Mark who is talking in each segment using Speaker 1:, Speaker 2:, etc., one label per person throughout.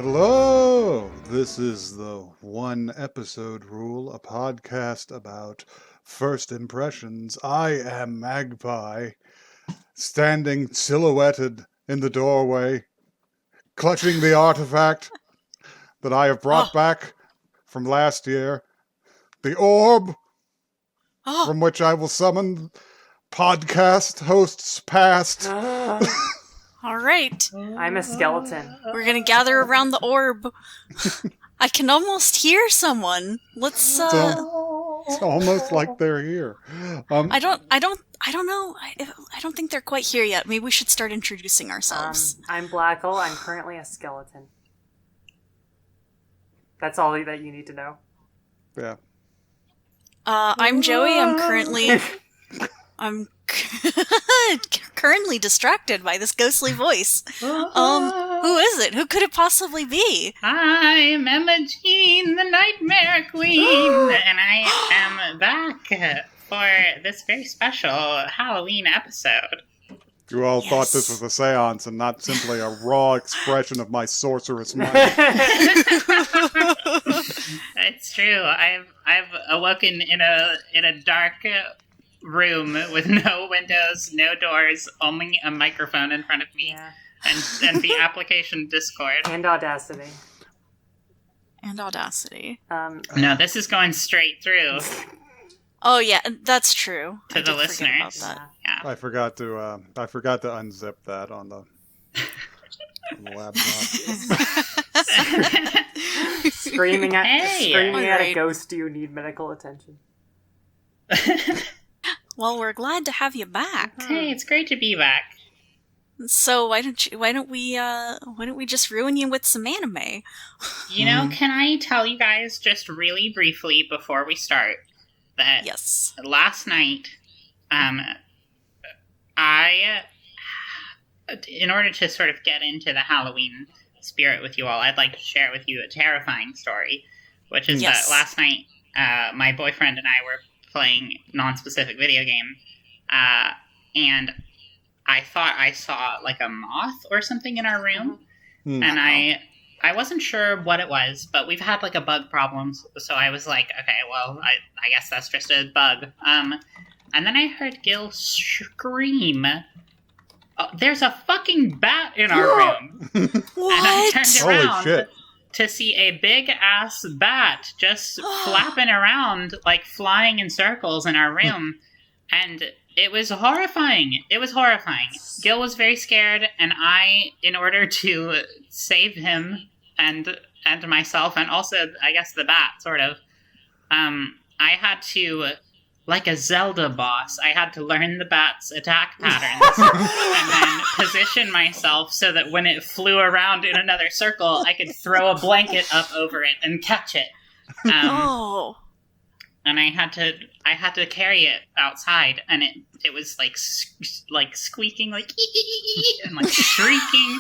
Speaker 1: Hello! This is the One Episode Rule, a podcast about first impressions. I am Magpie, standing silhouetted in the doorway, clutching the artifact that I have brought back from last year, the orb from which I will summon podcast hosts past.
Speaker 2: All right.
Speaker 3: I'm a skeleton.
Speaker 2: We're going to gather around the orb. I can almost hear someone. Let's
Speaker 1: It's almost like they're here.
Speaker 2: I don't know. I don't think they're quite here yet. Maybe we should start introducing ourselves.
Speaker 3: I'm Blackle. I'm currently a skeleton. That's all that you need to know.
Speaker 1: Yeah.
Speaker 2: I'm Joey. I'm currently distracted by this ghostly voice. Who is it? Who could it possibly be?
Speaker 4: I'm Emma Jean, the Nightmare Queen, and I am back for this very special Halloween episode.
Speaker 1: You all thought this was a seance and not simply a raw expression of my sorceress mind.
Speaker 4: It's true. I've awoken in a dark room with no windows, no doors, only a microphone in front of me, and the application Discord.
Speaker 3: And Audacity.
Speaker 4: No, this is going straight through
Speaker 2: Oh yeah, that's true.
Speaker 4: to the listeners.
Speaker 2: That.
Speaker 4: Yeah.
Speaker 1: I forgot to unzip that on the laptop.
Speaker 3: Screaming at a
Speaker 2: Alright.
Speaker 3: ghost, do you need medical attention?
Speaker 2: Well, we're glad to have you back.
Speaker 4: Hey, it's great to be back.
Speaker 2: So why don't we just ruin you with some anime?
Speaker 4: You know, can I tell you guys just really briefly before we start that
Speaker 2: Yes.
Speaker 4: last night, in order to sort of get into the Halloween spirit with you all, I'd like to share with you a terrifying story, which is
Speaker 2: Yes.
Speaker 4: that last night, my boyfriend and I were playing non-specific video game, and I thought I saw like a moth or something in our room, and I wasn't sure what it was, but we've had like a bug problem, so I was like, okay, well, I guess that's just a bug. And then I heard Gil scream, "Oh, there's a fucking bat in our room!" And I
Speaker 2: What?
Speaker 4: turned
Speaker 1: Holy
Speaker 4: around
Speaker 1: shit.
Speaker 4: to see a big ass bat just flapping around, like flying in circles in our room, and it was horrifying. It was horrifying. Gil was very scared, and I, in order to save him and myself, and also, I guess, the bat, sort of, I had to, like a Zelda boss, I had to learn the bat's attack patterns, and then position myself so that when it flew around in another circle, I could throw a blanket up over it and catch it.
Speaker 2: Oh.
Speaker 4: And I had to carry it outside, and it was like squeaking, like and like shrieking,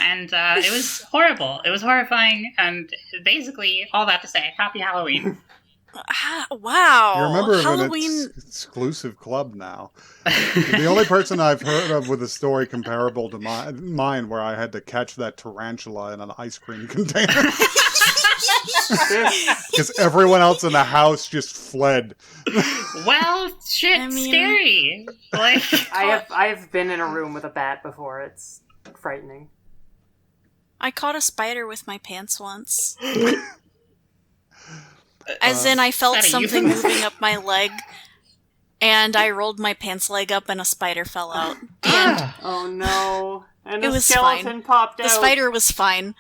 Speaker 4: and it was horrible. It was horrifying, and basically all that to say, Happy Halloween.
Speaker 2: Wow.
Speaker 1: You're a member of
Speaker 2: Halloween.
Speaker 1: an exclusive club now. The only person I've heard of with a story comparable to mine where I had to catch that tarantula in an ice cream container. Because everyone else in the house just fled.
Speaker 4: Well, shit,
Speaker 2: I mean-
Speaker 4: scary. Like
Speaker 3: I've been in a room with a bat before. It's frightening.
Speaker 2: I caught a spider with my pants once. As in, I felt
Speaker 4: is that a
Speaker 2: something
Speaker 4: euphemism?
Speaker 2: moving up my leg, and I rolled my pants leg up, and a spider fell out. And
Speaker 3: Oh no! And
Speaker 2: It
Speaker 3: the
Speaker 2: was
Speaker 3: skeleton
Speaker 2: fine.
Speaker 3: popped out.
Speaker 2: the spider was fine.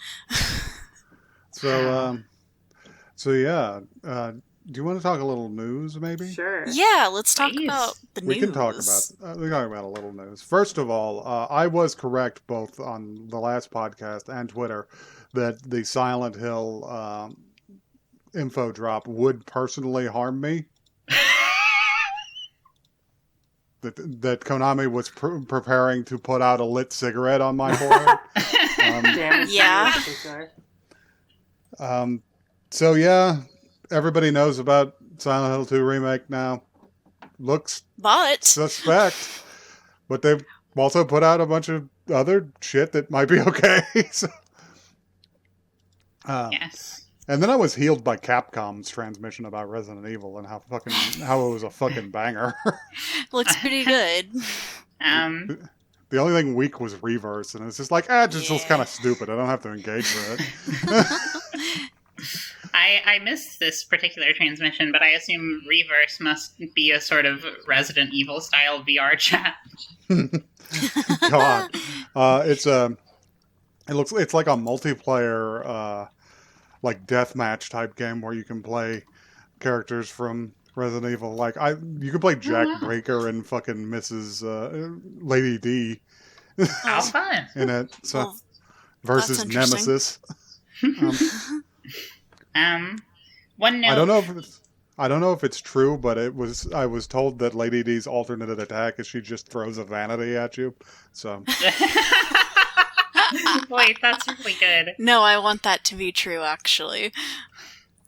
Speaker 1: So yeah. Do you want to talk a little news, maybe?
Speaker 3: Sure.
Speaker 2: Yeah, let's talk
Speaker 4: Please.
Speaker 2: about the
Speaker 1: We
Speaker 2: news.
Speaker 1: can talk about a little news. First of all, I was correct both on the last podcast and Twitter that the Silent Hill info drop would personally harm me. that Konami was preparing to put out a lit cigarette on my forehead.
Speaker 3: Damage
Speaker 2: Yeah.
Speaker 3: to the picture.
Speaker 1: So yeah, everybody knows about Silent Hill 2 remake now. Looks
Speaker 2: But
Speaker 1: suspect, but they've also put out a bunch of other shit that might be okay. So,
Speaker 4: Yes.
Speaker 1: And then I was healed by Capcom's transmission about Resident Evil and how it was a fucking banger.
Speaker 2: Looks pretty good.
Speaker 1: The only thing weak was Reverse, and it's just like, it just looks
Speaker 2: Yeah.
Speaker 1: kind of stupid. I don't have to engage with it.
Speaker 4: I missed this particular transmission, but I assume Reverse must be a sort of Resident Evil style VR chat.
Speaker 1: God, it's like a multiplayer, like deathmatch type game where you can play characters from Resident Evil. Like you could play Jack Breaker and fucking Mrs. Lady D
Speaker 4: How fun!
Speaker 1: in it. So
Speaker 2: Well,
Speaker 1: versus
Speaker 2: that's interesting.
Speaker 1: Nemesis.
Speaker 4: One note.
Speaker 1: I don't know if it's true, but I was told that Lady D's alternate attack is she just throws a vanity at you. So
Speaker 4: Wait, that's really good.
Speaker 2: No, I want that to be true, actually.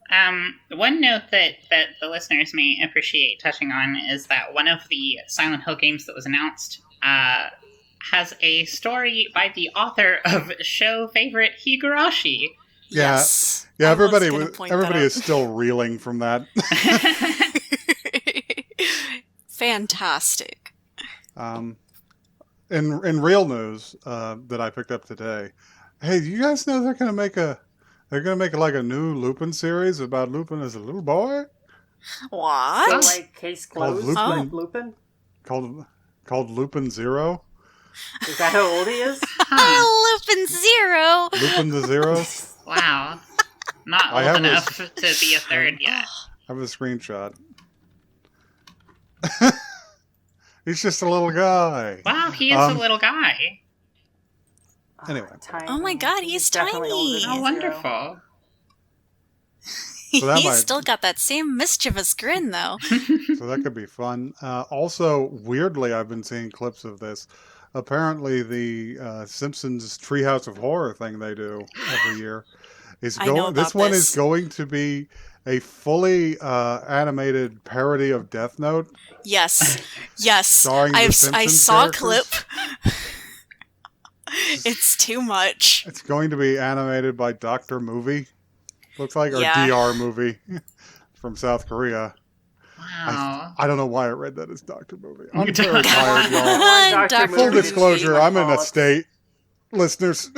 Speaker 4: One note that the listeners may appreciate touching on is that one of the Silent Hill games that was announced has a story by the author of show favorite Higurashi.
Speaker 1: yeah,
Speaker 2: Yes.
Speaker 1: yeah.
Speaker 2: I was
Speaker 1: Everybody
Speaker 2: gonna point
Speaker 1: everybody
Speaker 2: that
Speaker 1: is still reeling from that.
Speaker 2: out. Fantastic.
Speaker 1: In real news that I picked up today, hey, do you guys know they're gonna make like a new Lupin series about Lupin as a little boy
Speaker 3: So,
Speaker 2: What?
Speaker 3: like, case closed,
Speaker 1: Lupin.
Speaker 3: like Lupin?
Speaker 1: called Lupin Zero,
Speaker 3: Is that how old he is?
Speaker 2: Oh, Lupin Zero!
Speaker 1: Lupin the Zero.
Speaker 4: Wow. Not
Speaker 1: I
Speaker 4: old
Speaker 1: have
Speaker 4: enough to be a third yet.
Speaker 1: I have a screenshot. He's just a little guy.
Speaker 4: Wow, he is a little guy.
Speaker 1: Anyway.
Speaker 3: Tiny.
Speaker 2: Oh my God, he's
Speaker 3: definitely older
Speaker 2: tiny.
Speaker 3: than
Speaker 4: How
Speaker 3: Zero.
Speaker 4: wonderful.
Speaker 1: So that
Speaker 2: He's
Speaker 1: might-
Speaker 2: still got that same mischievous grin, though.
Speaker 1: So that could be fun. Also, weirdly, I've been seeing clips of this. Apparently, the Simpsons Treehouse of Horror thing they do every year is
Speaker 2: I know
Speaker 1: going. This
Speaker 2: about
Speaker 1: one
Speaker 2: this.
Speaker 1: is going to be a fully animated parody of Death Note.
Speaker 2: Yes. Yes.
Speaker 1: Starring the
Speaker 2: I
Speaker 1: Simpsons
Speaker 2: saw a
Speaker 1: characters?
Speaker 2: clip. It's too much.
Speaker 1: It's going to be animated by Dr. Movie. Looks like, or
Speaker 2: Yeah.
Speaker 1: DR Movie from South Korea.
Speaker 4: Wow.
Speaker 1: I don't know why I read that as Dr. Movie. I'm very tired, y'all.
Speaker 3: Dr.
Speaker 2: Dr.
Speaker 3: Movie
Speaker 1: Full
Speaker 3: didn't
Speaker 1: disclosure,
Speaker 3: see
Speaker 1: I'm in a
Speaker 3: much
Speaker 1: state, listeners.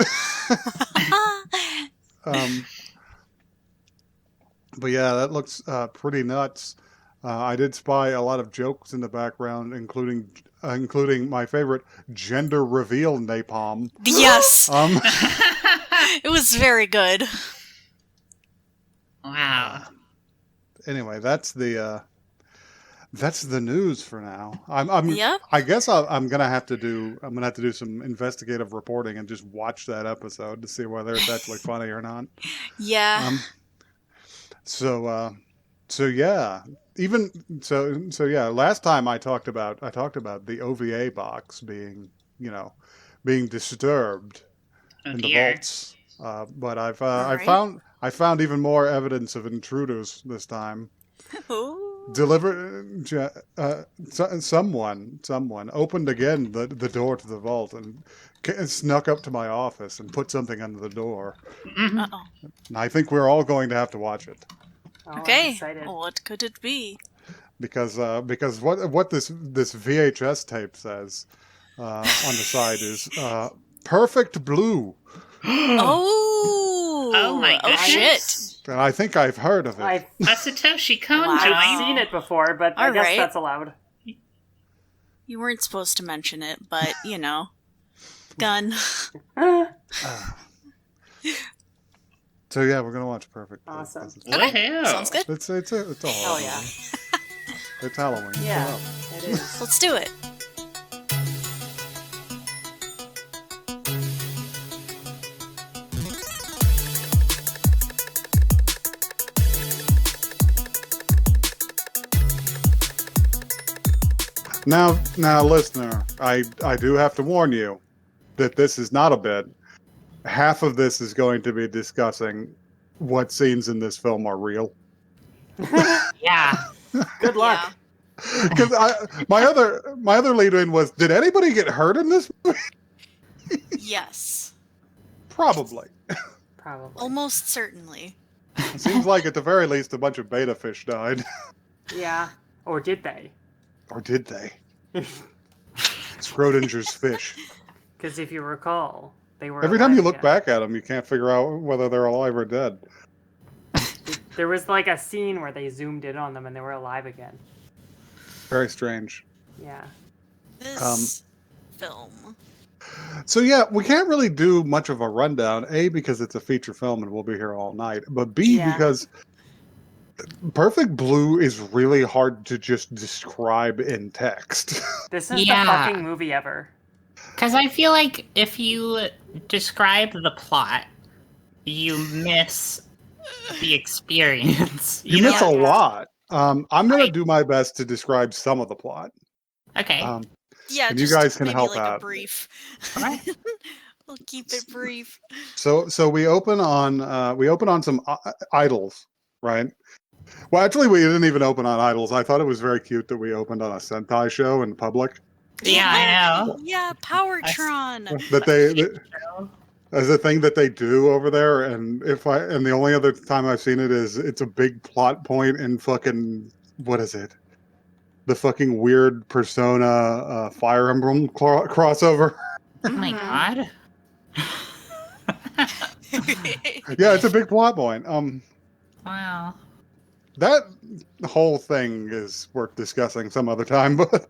Speaker 1: But yeah, that looks pretty nuts. I did spy a lot of jokes in the background, including my favorite gender reveal napalm.
Speaker 2: Yes.
Speaker 1: Um,
Speaker 2: It was very good.
Speaker 4: Wow.
Speaker 1: anyway, that's the news for now. I'm
Speaker 2: Yep.
Speaker 1: I guess I'm gonna have to do some investigative reporting and just watch that episode to see whether it's actually funny or not.
Speaker 2: Yeah.
Speaker 1: So yeah, yeah. Last time I talked about the OVA box being disturbed
Speaker 4: Oh
Speaker 1: in the
Speaker 4: dear.
Speaker 1: vaults, but I
Speaker 2: Alright.
Speaker 1: found even more evidence of intruders this time.
Speaker 2: Ooh.
Speaker 1: Someone opened again the door to the vault and snuck up to my office and put something under the door.
Speaker 2: Uh-oh.
Speaker 1: And I think we're all going to have to watch it
Speaker 3: Oh, I'm
Speaker 2: Okay.
Speaker 3: excited.
Speaker 2: What could it be?
Speaker 1: because what this VHS tape says on the side is perfect blue,
Speaker 2: Oh.
Speaker 4: Oh my
Speaker 2: Oh
Speaker 4: goodness.
Speaker 2: shit.
Speaker 1: and I think I've heard of it.
Speaker 3: I've,
Speaker 4: A Satoshi Kon
Speaker 2: Wow.
Speaker 3: I've
Speaker 4: joint.
Speaker 3: seen it before, but I
Speaker 2: All
Speaker 3: guess
Speaker 2: right.
Speaker 3: that's allowed.
Speaker 2: You weren't supposed to mention it, but gun.
Speaker 1: So yeah, we're gonna watch Perfect Blue.
Speaker 3: Awesome.
Speaker 4: Woohoo.
Speaker 2: Sounds good.
Speaker 1: It's a
Speaker 3: Hell
Speaker 1: horror
Speaker 3: yeah.
Speaker 1: movie. It's Halloween.
Speaker 3: Yeah, it is.
Speaker 2: Let's do it.
Speaker 1: Now, listener, I do have to warn you that this is not a bit. Half of this is going to be discussing what scenes in this film are real.
Speaker 4: Yeah.
Speaker 3: Good luck.
Speaker 1: Because my other lead-in was, did anybody get hurt in this movie?
Speaker 2: Yes.
Speaker 1: Probably.
Speaker 3: Probably.
Speaker 2: Almost certainly.
Speaker 1: It seems like at the very least a bunch of beta fish died.
Speaker 3: Yeah. Or did they?
Speaker 1: Or did they? Schrodinger's fish.
Speaker 3: Because if you recall, they were
Speaker 1: Every time you
Speaker 3: alive
Speaker 1: look
Speaker 3: again.
Speaker 1: back at them, you can't figure out whether they're alive or dead.
Speaker 3: There was like a scene where they zoomed in on them and they were alive again.
Speaker 1: Very strange.
Speaker 3: Yeah.
Speaker 2: This film.
Speaker 1: So yeah, we can't really do much of a rundown. A, because it's a feature film and we'll be here all night. But B,
Speaker 3: Yeah.
Speaker 1: because Perfect Blue is really hard to just describe in text.
Speaker 3: This is
Speaker 4: Yeah.
Speaker 3: the fucking movie ever.
Speaker 4: Because I feel like if you describe the plot, you miss the experience.
Speaker 1: You miss a
Speaker 2: Yeah.
Speaker 1: lot. I'm gonna
Speaker 4: Right.
Speaker 1: do my best to describe some of the plot.
Speaker 4: Okay.
Speaker 2: Yeah,
Speaker 1: And you
Speaker 2: just
Speaker 1: guys can
Speaker 2: maybe
Speaker 1: help
Speaker 2: like
Speaker 1: out.
Speaker 2: a brief.
Speaker 4: Alright.
Speaker 2: We'll keep it brief.
Speaker 1: So we open on some idols, right? Well, actually, we didn't even open on idols. I thought it was very cute that we opened on a Sentai show in public.
Speaker 4: Yeah, I know.
Speaker 2: Yeah, Powertron.
Speaker 1: That as a thing that they do over there, and the only other time I've seen it is it's a big plot point in fucking what is it? The fucking weird Persona Fire Emblem crossover.
Speaker 4: Oh my god.
Speaker 1: Yeah, it's a big plot point.
Speaker 4: Wow.
Speaker 1: That whole thing is worth discussing some other time, but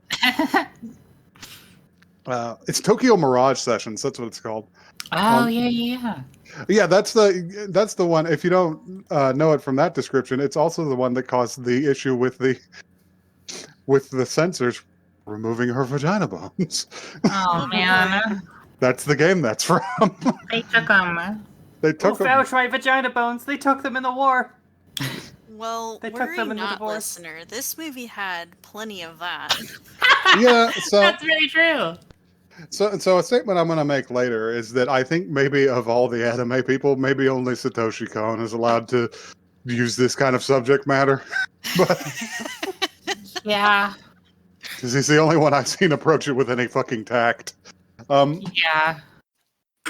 Speaker 1: it's Tokyo Mirage Sessions. That's what it's called.
Speaker 4: Oh yeah.
Speaker 1: Yeah, that's the one. If you don't know it from that description, it's also the one that caused the issue with the censors removing her vagina bones.
Speaker 4: Oh man.
Speaker 1: That's the game that's from.
Speaker 4: They took them.
Speaker 1: They
Speaker 3: Who
Speaker 1: took them.
Speaker 3: found my vagina bones? They took them in the war.
Speaker 2: Well,
Speaker 3: They took
Speaker 2: worry
Speaker 3: them in the
Speaker 2: not,
Speaker 3: divorce.
Speaker 2: listener. This movie had plenty of that.
Speaker 1: Yeah, so
Speaker 4: That's very true.
Speaker 1: So a statement I'm going to make later is that I think maybe of all the anime people, maybe only Satoshi Kon is allowed to use this kind of subject matter, but
Speaker 4: Yeah.
Speaker 1: because he's the only one I've seen approach it with any fucking tact.
Speaker 4: Yeah.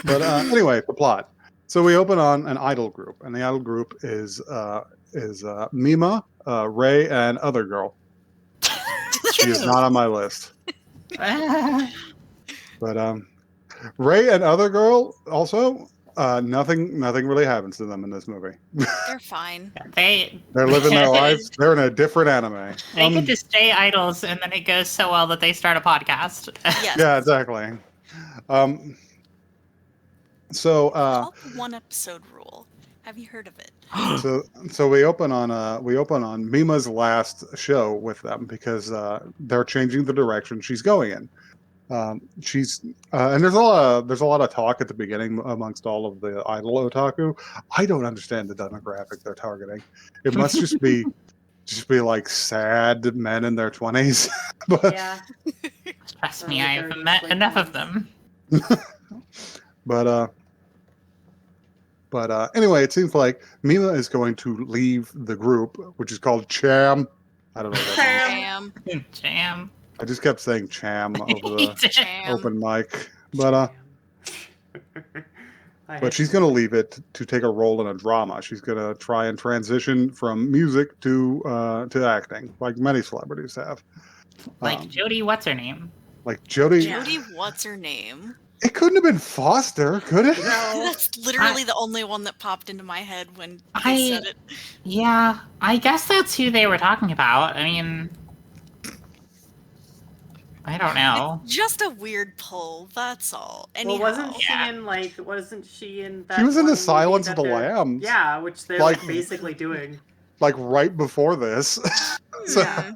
Speaker 1: But anyway, the plot. So we open on an idol group, and the idol group is Mima, Ray, and other girl. She is not on my list. But Ray and other girl also nothing really happens to them in this movie.
Speaker 2: They're fine.
Speaker 4: They
Speaker 1: They're living their lives. They're in a different anime.
Speaker 4: They get to stay idols, and then it goes so well that they start a podcast.
Speaker 2: Yes.
Speaker 1: Yeah, exactly. So
Speaker 2: Called the one episode rule. Have you heard of it?
Speaker 1: so we open on Mima's last show with them because they're changing the direction she's going in. She's and there's a lot of talk at the beginning amongst all of the idol otaku. I don't understand the demographic they're targeting. It must just be like sad men in their 20s. But
Speaker 3: Yeah.
Speaker 4: Trust me,
Speaker 3: Early
Speaker 4: I've
Speaker 3: 30s,
Speaker 4: met
Speaker 3: late
Speaker 4: enough of
Speaker 3: 20s.
Speaker 4: them.
Speaker 1: but anyway, it seems like Mima is going to leave the group, which is called Cham. I don't know what that means.
Speaker 2: Jam.
Speaker 4: Jam.
Speaker 1: I just kept saying Cham over the
Speaker 2: Jam.
Speaker 1: open mic. But
Speaker 3: I
Speaker 1: but she's going to leave it to take a role in a drama. She's going to try and transition from music to acting, like many celebrities have.
Speaker 4: Like
Speaker 1: Um,
Speaker 4: Jodie, what's her name?
Speaker 1: like Jodie.
Speaker 2: Jodie, what's her name?
Speaker 1: It couldn't have been Foster, could it?
Speaker 2: That's literally the only one that popped into my head when
Speaker 4: I-
Speaker 2: they said it.
Speaker 4: Yeah, I guess that's who they were talking about. I mean, I don't know.
Speaker 2: It's just a weird pull, that's all. Anyhow,
Speaker 3: Well, wasn't she
Speaker 4: Yeah.
Speaker 3: in Wasn't she in that?
Speaker 1: She was in
Speaker 3: one
Speaker 1: The
Speaker 3: movie
Speaker 1: Silence
Speaker 3: that
Speaker 1: of the
Speaker 3: they're-
Speaker 1: Lambs.
Speaker 3: Yeah, which they're
Speaker 1: Like-
Speaker 3: basically doing.
Speaker 1: Like right before this. So-
Speaker 2: Yeah.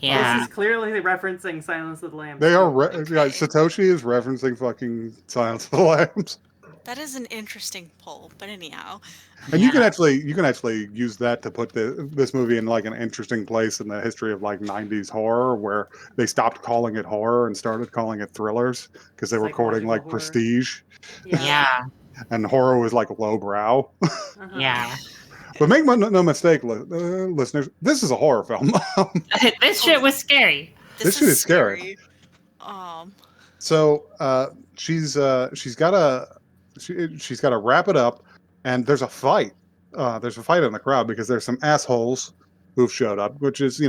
Speaker 4: Yeah.
Speaker 3: This is clearly referencing Silence of the Lambs.
Speaker 1: They are.
Speaker 3: too.
Speaker 1: Yeah, Satoshi is referencing fucking Silence of the Lambs,
Speaker 2: That is an interesting pull, but anyhow.
Speaker 1: and you can
Speaker 4: Yeah.
Speaker 1: actually use that to put this movie in like an interesting place in the history of like '90s horror, where they stopped calling it horror and started calling it thrillers because they were quoting like
Speaker 3: Psychological horror.
Speaker 1: Prestige,
Speaker 4: Yeah.
Speaker 1: and horror was like lowbrow.
Speaker 3: Uh-huh.
Speaker 4: Yeah.
Speaker 1: But make no mistake, listeners, this is a horror film.
Speaker 4: This shit was scary.
Speaker 1: This shit is scary.
Speaker 2: Um,
Speaker 1: So she's got she's got to wrap it up, and there's a fight. There's a fight in the crowd because there's some assholes who've showed up, which is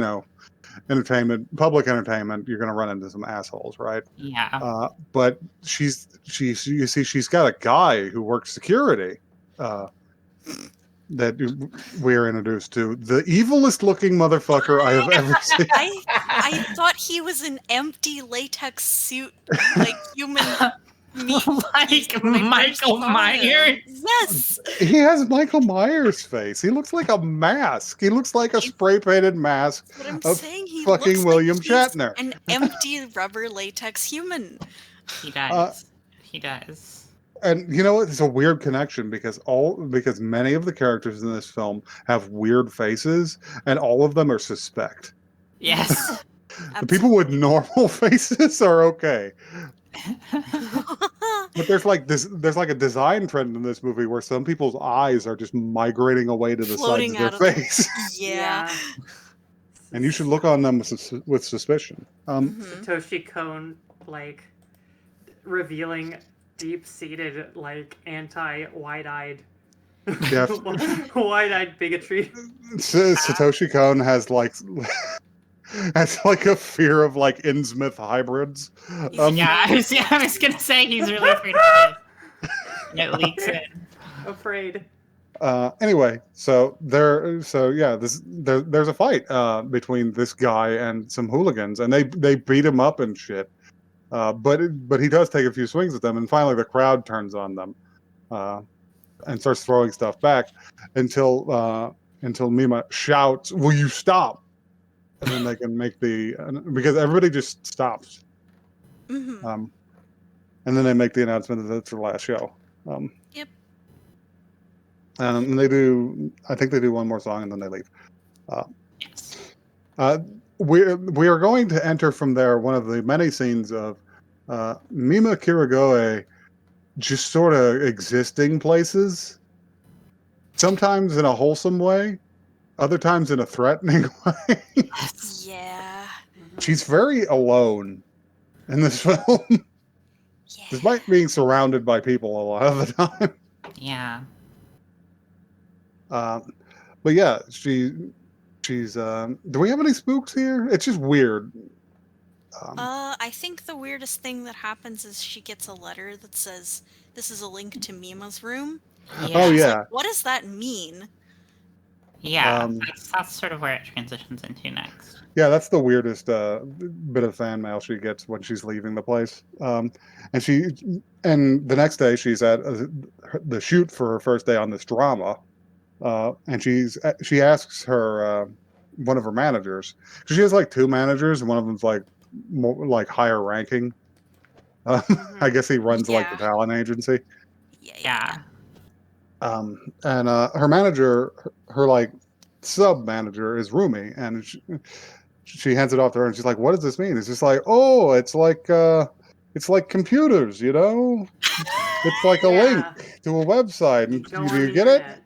Speaker 1: entertainment, public entertainment. You're going to run into some assholes, right?
Speaker 4: Yeah.
Speaker 1: But she's got a guy who works security that we're introduced to. The evilest looking motherfucker I have ever seen.
Speaker 2: I thought he was an empty latex suit, like human meat.
Speaker 4: Like Michael Myers.
Speaker 2: Yes.
Speaker 1: He has Michael Myers' face. He looks like a mask. He looks like a spray painted mask
Speaker 2: But I'm
Speaker 1: of
Speaker 2: saying he
Speaker 1: fucking
Speaker 2: looks
Speaker 1: William
Speaker 2: like he's
Speaker 1: Shatner.
Speaker 2: an empty rubber latex human.
Speaker 4: He does. He does.
Speaker 1: And you know what? It's a weird connection because many of the characters in this film have weird faces, and all of them are suspect.
Speaker 4: Yes.
Speaker 1: The people with normal faces are okay. But there's like a design trend in this movie where some people's eyes are just migrating away to the
Speaker 2: Floating
Speaker 1: sides
Speaker 2: out
Speaker 1: of
Speaker 2: of
Speaker 1: their
Speaker 2: them.
Speaker 1: face.
Speaker 2: Yeah.
Speaker 1: And you should look on them with suspicion.
Speaker 2: Mhm.
Speaker 3: Satoshi Kon, like, revealing deep-seated, like, anti-wide-eyed,
Speaker 1: Yeah.
Speaker 3: wide-eyed bigotry.
Speaker 1: Satoshi Kon has like a fear of like Innsmouth hybrids.
Speaker 4: Yeah, I was gonna say he's really afraid of it leaks in.
Speaker 3: Afraid.
Speaker 1: Anyway, there's a fight between this guy and some hooligans, and they beat him up and shit. But he does take a few swings at them, and finally the crowd turns on them and starts throwing stuff back until Mima shouts, "Will you stop?" And then they can make because everybody just stops.
Speaker 2: Mhm.
Speaker 1: And then they make the announcement that it's their last show.
Speaker 2: Yep.
Speaker 1: And I think they do one more song and then they leave.
Speaker 4: Yes.
Speaker 1: We are going to enter from there one of the many scenes of Mima Kirigoe just sort of existing places, sometimes in a wholesome way, other times in a threatening way.
Speaker 2: Yeah.
Speaker 1: She's very alone in this film,
Speaker 2: Yeah.
Speaker 1: despite being surrounded by people a lot of the time.
Speaker 4: Yeah.
Speaker 1: But yeah, she's. Do we have any spooks here? It's just weird.
Speaker 2: I think the weirdest thing that happens is she gets a letter that says, "This is a link to Mima's room."
Speaker 1: Oh
Speaker 2: It's
Speaker 1: yeah,
Speaker 2: like, what does that mean?
Speaker 4: Yeah.
Speaker 1: Um,
Speaker 4: That's sort of where it transitions into next.
Speaker 1: yeah. That's the weirdest bit of fan mail she gets when she's leaving the place. And the next day she's at the shoot for her first day on this drama, and she asks her one of her managers, because she has like two managers, and one of them's like more like higher ranking. I guess he runs like the
Speaker 2: Yeah.
Speaker 1: talent agency.
Speaker 4: Yeah.
Speaker 1: And her manager, her like sub manager is Rumi, and she hands it off to her, and she's like, "What does this mean?" It's just like, "Oh, it's like computers, you know? It's like a link to a website." And
Speaker 3: Go
Speaker 1: do
Speaker 3: on
Speaker 1: you
Speaker 3: the
Speaker 1: get it?
Speaker 3: internet.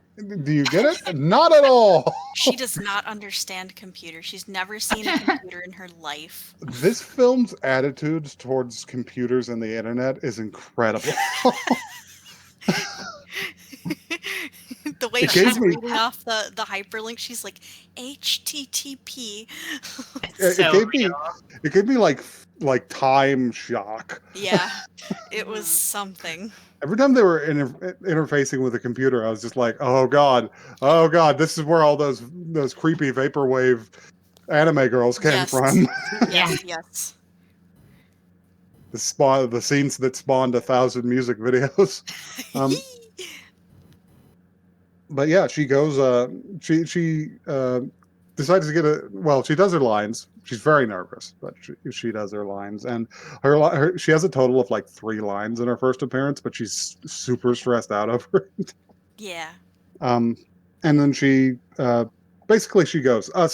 Speaker 1: Do you get it? Not at all.
Speaker 2: She does not understand computers. She's never seen a computer in her life.
Speaker 1: This film's attitudes towards computers and the internet is incredible.
Speaker 2: The way
Speaker 1: It
Speaker 2: she's
Speaker 1: gave me-
Speaker 2: reading off the hyperlink, she's like, HTTP.
Speaker 4: It's so real.
Speaker 1: It gave me like time shock.
Speaker 2: Yeah, it was something.
Speaker 1: Every time they were interfacing with a computer, I was just like, "Oh god, this is where all those creepy vaporwave anime girls came
Speaker 2: Yes.
Speaker 1: from."
Speaker 4: Yeah.
Speaker 2: Yes.
Speaker 1: The scenes that spawned 1,000 music videos. But yeah, she goes. She decides to get she does her lines. She's very nervous, but she does her lines, and she has a total of like 3 lines in her first appearance, but she's super stressed out over it.
Speaker 2: Yeah.
Speaker 1: And then she basically she goes, a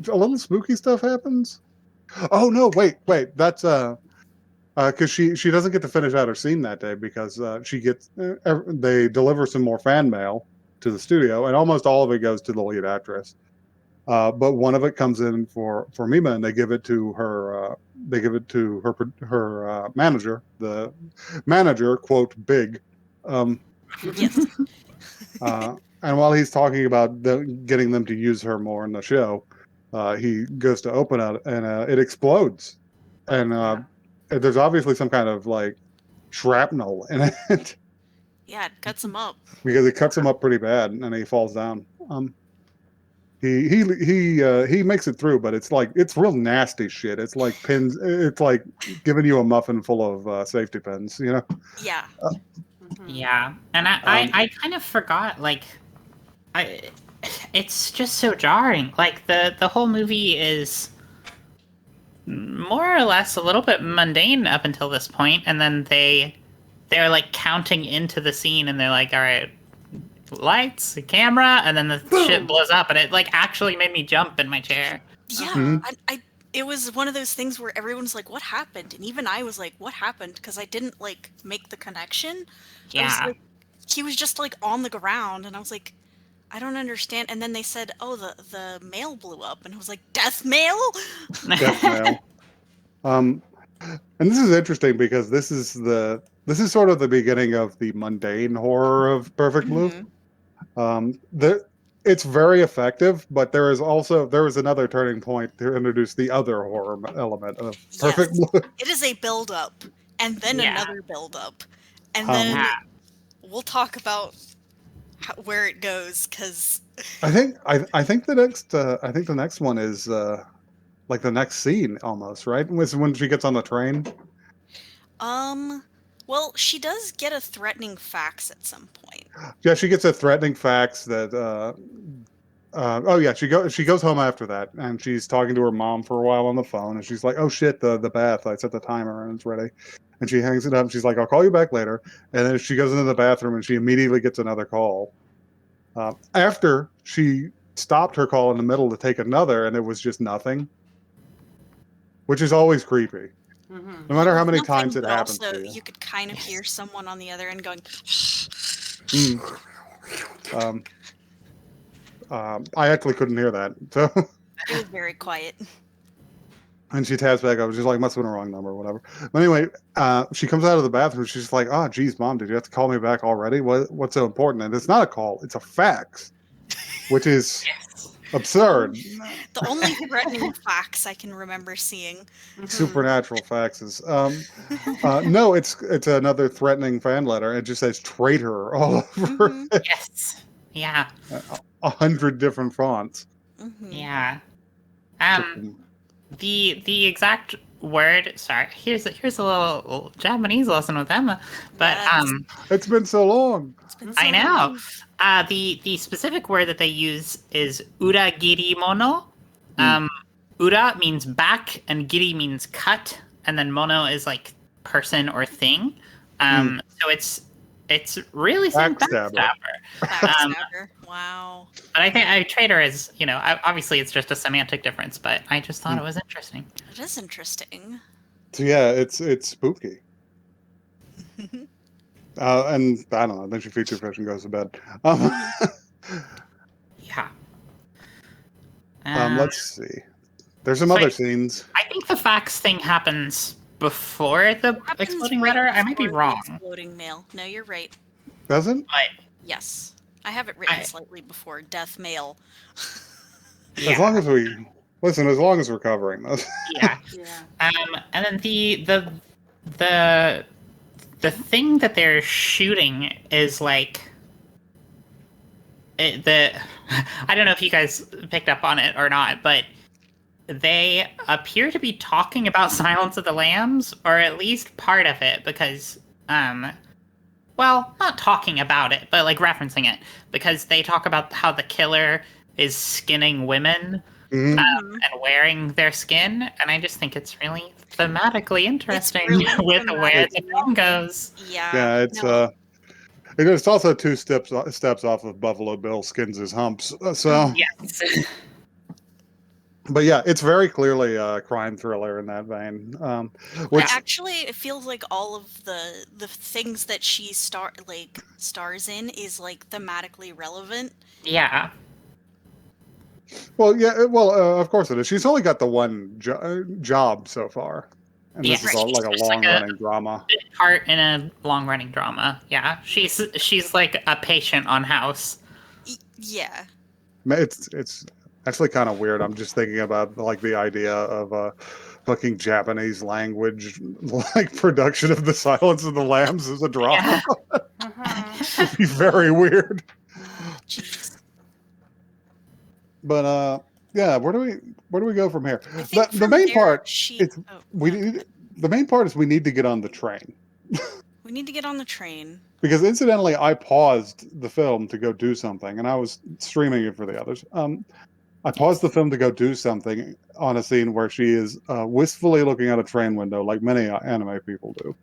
Speaker 1: little spooky stuff happens. Oh no, wait, that's because she doesn't get to finish out her scene that day because they deliver some more fan mail to the studio, and almost all of it goes to the lead actress. But one of it comes in for Mima, and they give it to her. They give it to her manager. The manager, quote, big,
Speaker 2: Yes.
Speaker 1: And while he's talking about getting them to use her more in the show, he goes to open it, and it explodes. And there's obviously some kind of like shrapnel in it
Speaker 2: Yeah, it cuts him up.
Speaker 1: because it cuts him up pretty bad, and he falls down. He makes it through, but it's real nasty shit. It's like pins. It's like giving you a muffin full of safety pins. You know.
Speaker 2: Yeah.
Speaker 4: Yeah, and I kind of forgot, like, it's just so jarring. Like, the whole movie is more or less a little bit mundane up until this point, and then they're like counting into the scene, and they're like, all right, lights, camera, and then the shit blows up, and it like actually made me jump in my chair.
Speaker 2: Yeah. It was one of those things where everyone's like, what happened? And even I was like, what happened? Because I didn't like make the connection. I was
Speaker 4: Yeah.
Speaker 2: like, he was just like on the ground, and I was like, I don't understand. And then they said, oh, the mail blew up, and I was like, death mail?
Speaker 1: Death mail. And this is interesting because this is sort of the beginning of the mundane horror of Perfect Blue. It's very effective, but there was another turning point to introduce the other horror element of Perfect
Speaker 2: Yes.
Speaker 1: Blue.
Speaker 2: It is a build up, and then
Speaker 4: Yeah.
Speaker 2: another build up, and then
Speaker 4: Yeah.
Speaker 2: we'll talk about where it goes, because
Speaker 1: I think the next one is like the next scene almost, right? When she gets on the train.
Speaker 2: well, she does get a threatening fax at some point.
Speaker 1: Yeah, she gets a threatening fax that oh yeah, she goes home after that, and she's talking to her mom for a while on the phone, and she's like, "Oh shit, the bath! I set the timer and it's ready." And she hangs it up. And she's like, "I'll call you back later." And then she goes into the bathroom, and she immediately gets another call. After she stopped her call in the middle to take another, and it was just nothing, which is always creepy. No matter how many
Speaker 2: Nothing,
Speaker 1: times it
Speaker 2: but
Speaker 1: happens
Speaker 2: also,
Speaker 1: to you.
Speaker 2: you could kind of hear someone on the other end going,
Speaker 1: I actually couldn't hear that, so.
Speaker 2: it was very quiet.
Speaker 1: And she taps back up. She's like, must have been a wrong number or whatever. But anyway, she comes out of the bathroom. She's like, oh, geez, Mom, did you have to call me back already? What's so important? And it's not a call. It's a fax, which is absurd.
Speaker 2: The only threatening fax I can remember seeing.
Speaker 1: Supernatural faxes. No, it's another threatening fan letter. It just says traitor all over it.
Speaker 4: Yes. Yeah.
Speaker 1: 100 different fonts.
Speaker 4: Yeah. The exact word. Sorry. Here's a little Japanese lesson with Emma. But
Speaker 2: Yes.
Speaker 1: It's been so long.
Speaker 2: It's been so
Speaker 4: I know.
Speaker 2: long.
Speaker 4: The specific word that they use is uragiri mono. Ura means back, and giri means cut, and then mono is like person or thing. So it's really saying
Speaker 1: Backstabber.
Speaker 2: Backstabber. Wow.
Speaker 4: But I think traitor is, obviously it's just a semantic difference, but I just thought it was interesting.
Speaker 2: It is interesting.
Speaker 1: So yeah, it's spooky. And I don't know. Then she feature fish and goes to bed.
Speaker 4: Yeah.
Speaker 1: Let's see. There's some other scenes.
Speaker 4: I think the fax thing happens before the
Speaker 2: Happens
Speaker 4: exploding
Speaker 2: right
Speaker 4: letter. I might be
Speaker 2: before the
Speaker 4: wrong,
Speaker 2: Exploding mail. No, you're right.
Speaker 1: Doesn't?
Speaker 4: but
Speaker 2: Yes. I have it written slightly before death mail.
Speaker 1: As long as we're covering this.
Speaker 4: yeah.
Speaker 3: Yeah.
Speaker 4: And then the thing that they're shooting is like I don't know if you guys picked up on it or not, but they appear to be talking about Silence of the Lambs, or at least part of it, because well, not talking about it, but like referencing it, because they talk about how the killer is skinning women
Speaker 1: Mhm.
Speaker 4: and wearing their skin, and I just think it's really thematically interesting
Speaker 2: really
Speaker 4: with where the
Speaker 2: thematic.
Speaker 4: film goes.
Speaker 2: Yeah.
Speaker 1: Yeah, it's also two steps off of Buffalo Bill skins his humps. So,
Speaker 4: Yes.
Speaker 1: but yeah, it's very clearly a crime thriller in that vein. Which
Speaker 2: Actually, it feels like all of the things that she stars in is like thematically relevant.
Speaker 4: Yeah.
Speaker 1: well, of course it is. She's only got the one job so far. And this
Speaker 4: Yeah,
Speaker 1: is all like a
Speaker 4: it's like
Speaker 1: long-running drama.
Speaker 4: part in a long-running drama. Yeah, she's like a patient on House.
Speaker 2: Yeah.
Speaker 1: It's actually kind of weird. I'm just thinking about like the idea of fucking Japanese language like production of The Silence of the Lambs as a drama. It'd be very weird.
Speaker 2: Jeez.
Speaker 1: But yeah, where do we go from here?
Speaker 2: I think
Speaker 1: The
Speaker 2: from
Speaker 1: main
Speaker 2: there,
Speaker 1: part
Speaker 2: she.
Speaker 1: is
Speaker 2: Oh,
Speaker 1: we
Speaker 2: go ahead.
Speaker 1: need the main part is we need to get on the train.
Speaker 2: We need to get on the train.
Speaker 1: Because incidentally, I paused the film to go do something, and I was streaming it for the others. I paused the film to go do something on a scene where she is wistfully looking out a train window, like many anime people do,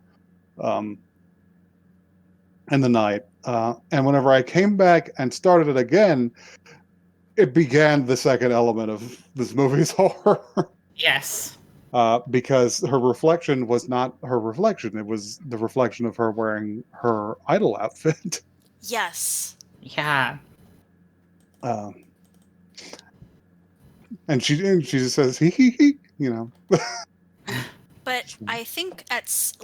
Speaker 1: in the night. And whenever I came back and started it again, it began the second element of this movie's horror.
Speaker 4: Yes.
Speaker 1: Because her reflection was not her reflection; it was the reflection of her wearing her idol outfit.
Speaker 2: Yes.
Speaker 4: Yeah.
Speaker 1: And she just says hee hee hee, you know.
Speaker 2: But I think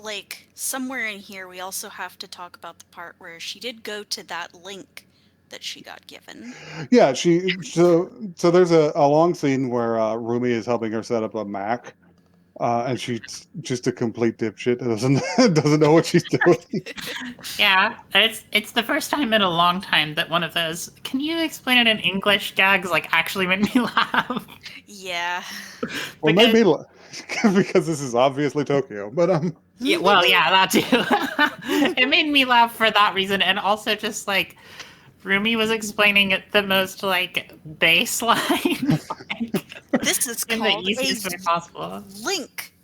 Speaker 2: like somewhere in here we also have to talk about the part where she did go to that link that she got given.
Speaker 1: Yeah, so there's a long scene where Rumi is helping her set up a Mac, and she's just a complete dipshit doesn't know what she's doing.
Speaker 4: Yeah, it's the first time in a long time that one of those "can you explain it in English" gags like actually made me laugh.
Speaker 2: Yeah.
Speaker 1: Well, made me because this is obviously Tokyo, but
Speaker 4: Yeah, well, yeah, that too. It made me laugh for that reason, and also just like Rumi was explaining it the most like baseline
Speaker 2: This is
Speaker 4: in the
Speaker 2: called
Speaker 4: easiest way
Speaker 2: a
Speaker 4: possible.
Speaker 2: link.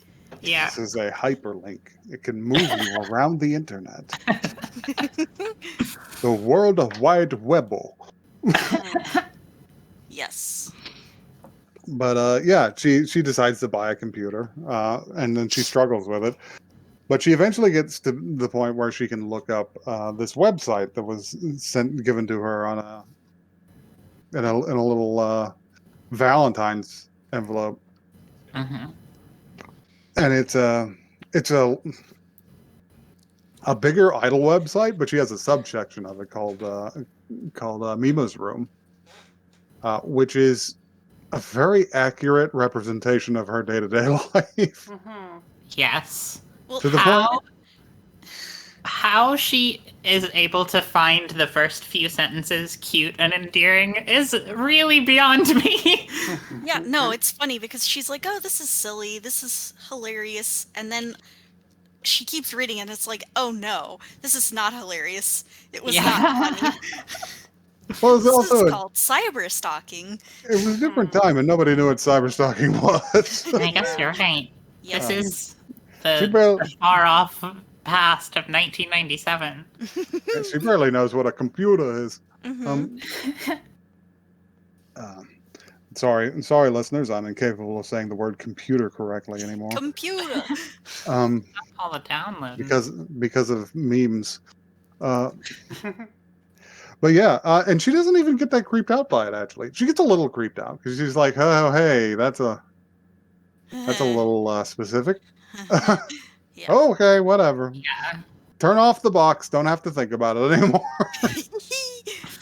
Speaker 4: Yeah.
Speaker 1: this is a hyperlink. It can move you around the internet. The world of wide webble.
Speaker 2: Yes.
Speaker 1: But yeah, she decides to buy a computer, and then she struggles with it. But she eventually gets to the point where she can look up this website that was given to her on in a little Valentine's envelope,
Speaker 4: Mm-hmm.
Speaker 1: and it's a bigger idol website, but she has a subsection of it called Mima's Room, which is a very accurate representation of her day-to-day life.
Speaker 4: Yes.
Speaker 2: Well,
Speaker 1: To the point.
Speaker 4: How she is able to find the first few sentences cute and endearing is really beyond me.
Speaker 2: yeah, no, it's funny because she's like, "Oh, this is silly. This is hilarious." And then she keeps reading and it's like, "Oh no, this is not hilarious. It was not funny.
Speaker 1: Well, it's
Speaker 2: This
Speaker 1: also
Speaker 2: is called cyber stalking."
Speaker 1: it was a different time, and nobody knew what cyberstalking was.
Speaker 4: I guess you're right.
Speaker 2: Yeah.
Speaker 4: This is
Speaker 1: She barely-
Speaker 4: the far off past of 1997.
Speaker 1: She barely knows what a computer is.
Speaker 2: Mhm.
Speaker 1: Sorry, listeners. I'm incapable of saying the word computer correctly anymore.
Speaker 2: Computer.
Speaker 4: All the downloads.
Speaker 1: because of memes. But yeah, and she doesn't even get that creeped out by it. Actually, she gets a little creeped out because she's like, "Oh, hey, that's a little specific."
Speaker 2: Yeah.
Speaker 1: Okay, whatever.
Speaker 4: Yeah.
Speaker 1: Turn off the box. Don't have to think about it anymore.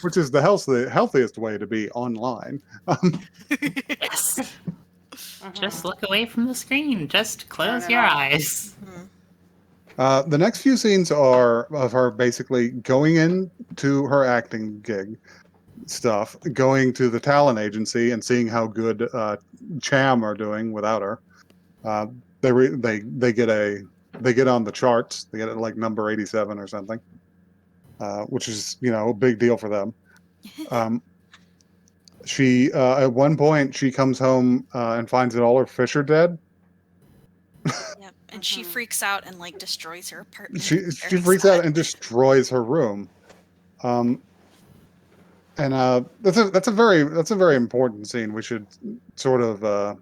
Speaker 1: Which is the healthiest way to be online.
Speaker 4: Yes. Just look away from the screen. Just close your eyes.
Speaker 1: The next few scenes are of her basically going into her acting gig stuff, going to the talent agency and seeing how good Cham are doing without her. They get on the charts. They get it like number 87 or something, which is a big deal for them. She at one point she comes home and finds that all her fish are dead.
Speaker 2: Yep. And she freaks out and like destroys her apartment.
Speaker 1: She
Speaker 2: Very
Speaker 1: freaks
Speaker 2: sad.
Speaker 1: out and destroys her room. And that's a very important scene. We should sort of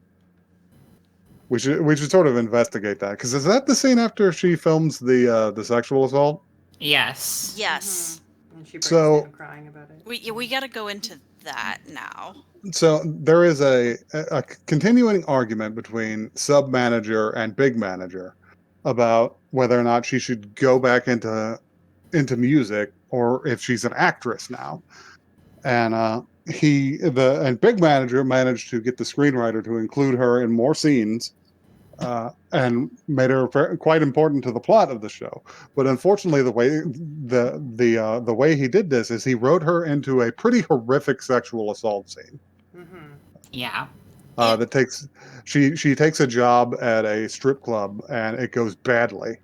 Speaker 1: we should sort of investigate that, because is that the scene after she films the sexual assault?
Speaker 4: Yes.
Speaker 2: Yes.
Speaker 3: And she breaks
Speaker 1: So-
Speaker 3: down crying about it.
Speaker 2: We got to go into that now.
Speaker 1: So there is a continuing argument between sub manager and big manager about whether or not she should go back into music or if she's an actress now. And big manager managed to get the screenwriter to include her in more scenes, and made her quite important to the plot of the show. But unfortunately, the way he did this is he wrote her into a pretty horrific sexual assault scene.
Speaker 3: Mm-hmm.
Speaker 4: Yeah.
Speaker 1: That takes she takes a job at a strip club and it goes badly.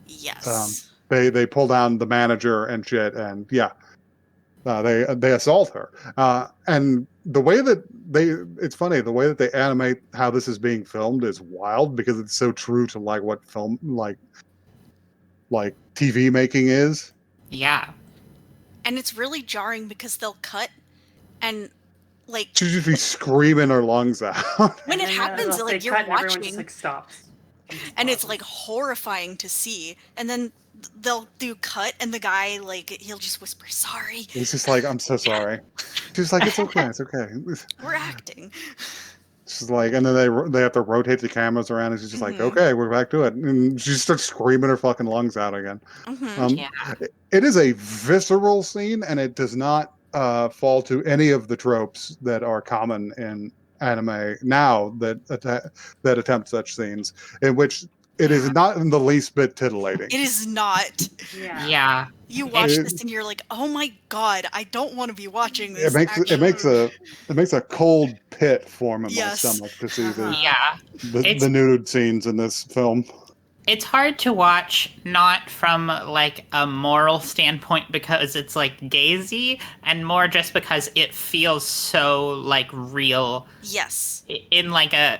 Speaker 2: Yes.
Speaker 1: They pull down the manager and shit, and they assault her. And the way that it's funny, the way that they animate how this is being filmed is wild because it's so true to like what film like TV making is.
Speaker 4: Yeah.
Speaker 2: And it's really jarring because they'll cut and like
Speaker 1: She'd just be screaming her lungs out.
Speaker 2: when it happens,
Speaker 3: they
Speaker 2: like you're
Speaker 3: cut and everyone
Speaker 2: watching,
Speaker 3: just, like, stops.
Speaker 2: and it's like horrifying to see. And then they'll do cut, and the guy he'll just whisper, "Sorry,
Speaker 1: He's just like, I'm so sorry. She's like, it's okay, it's okay.
Speaker 2: we're acting."
Speaker 1: She's like, and then they have to rotate the cameras around, and she's just like,
Speaker 2: Mhm.
Speaker 1: okay, we're back to it. And she starts screaming her fucking lungs out again.
Speaker 2: Mhm.
Speaker 4: Yeah.
Speaker 1: It is a visceral scene, and it does not fall to any of the tropes that are common in anime now that attempt such scenes, in which it is not in the least bit titillating.
Speaker 2: It is not.
Speaker 3: Yeah.
Speaker 4: Yeah.
Speaker 2: You watch
Speaker 1: It-
Speaker 2: this and you're like, "Oh my god, I don't want to be watching this."
Speaker 1: It makes a cold pit form in
Speaker 2: Yes.
Speaker 1: my stomach to see
Speaker 3: Uh-huh.
Speaker 4: Yeah. It's-
Speaker 1: the nude scenes in this film.
Speaker 4: It's hard to watch, not from like a moral standpoint because it's like gazy, and more just because it feels so like real
Speaker 2: Yes.
Speaker 4: in like a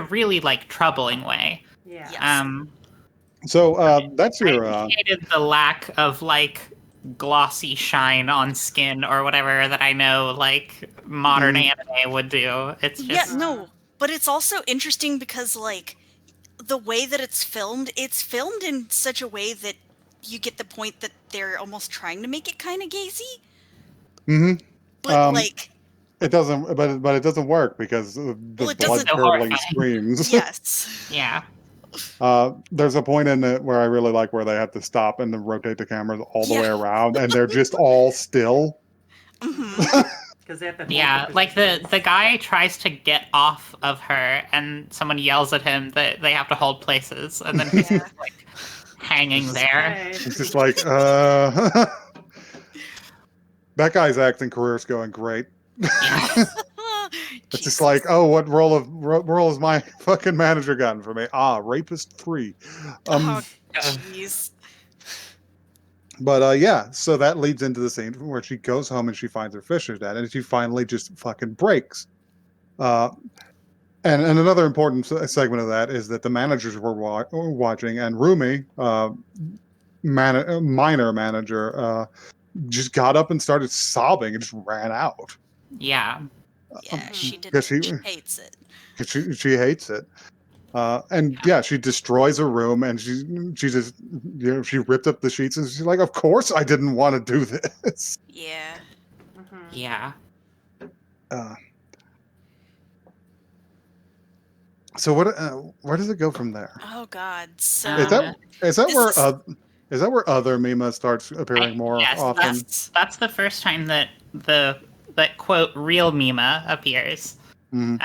Speaker 4: really like troubling way.
Speaker 3: Yeah.
Speaker 2: Yeah.
Speaker 1: So that's
Speaker 4: I
Speaker 1: your
Speaker 4: appreciated the lack of like glossy shine on skin or whatever that I know like modern anime would do. It's just
Speaker 2: Yeah, no, but it's also interesting because the way that it's filmed in such a way that you get the point that they're almost trying to make it kind of gazy,
Speaker 1: mhm.
Speaker 2: but
Speaker 1: It doesn't, but it doesn't work because of the
Speaker 2: Well, it
Speaker 1: blood
Speaker 2: doesn't-
Speaker 1: curdling
Speaker 4: Horrifying.
Speaker 1: screams.
Speaker 2: yes.
Speaker 4: yeah.
Speaker 1: There's a point in it where I really like where they have to stop and then rotate the cameras all the
Speaker 2: Yeah.
Speaker 1: way around, and they're just all still.
Speaker 2: Hmm.
Speaker 3: Because they have to hold
Speaker 4: Yeah, like the guy tries to get off of her, and someone yells at him that they have to hold places, and then he's
Speaker 2: Yeah.
Speaker 4: just, like hanging there.
Speaker 1: It's just like, that guy's acting career's going great.
Speaker 4: Yeah.
Speaker 1: It's just like, oh, what role has my fucking manager gotten for me? Rapist 3.
Speaker 2: Oh, jeez.
Speaker 1: But yeah, so that leads into the scene where she goes home and she finds her fisher dead, and she finally just fucking breaks. And another important segment of that is that the managers were watching, and Rumi, minor manager, just got up and started sobbing and just ran out.
Speaker 4: Yeah.
Speaker 2: Yeah, she did.
Speaker 1: Because
Speaker 2: She
Speaker 1: she-
Speaker 2: hates it.
Speaker 1: She hates it. And yeah, she destroys her room, and she just she ripped up the sheets, and she's like, "Of course, I didn't want to do this."
Speaker 2: Yeah.
Speaker 3: Mhm.
Speaker 4: Yeah.
Speaker 1: So where does it go from there?
Speaker 2: Oh God. So
Speaker 1: Is that
Speaker 2: This
Speaker 1: where other Mima starts appearing more
Speaker 4: yes,
Speaker 1: often?
Speaker 4: That's the first time that that quote real Mima appears.
Speaker 1: Mhm.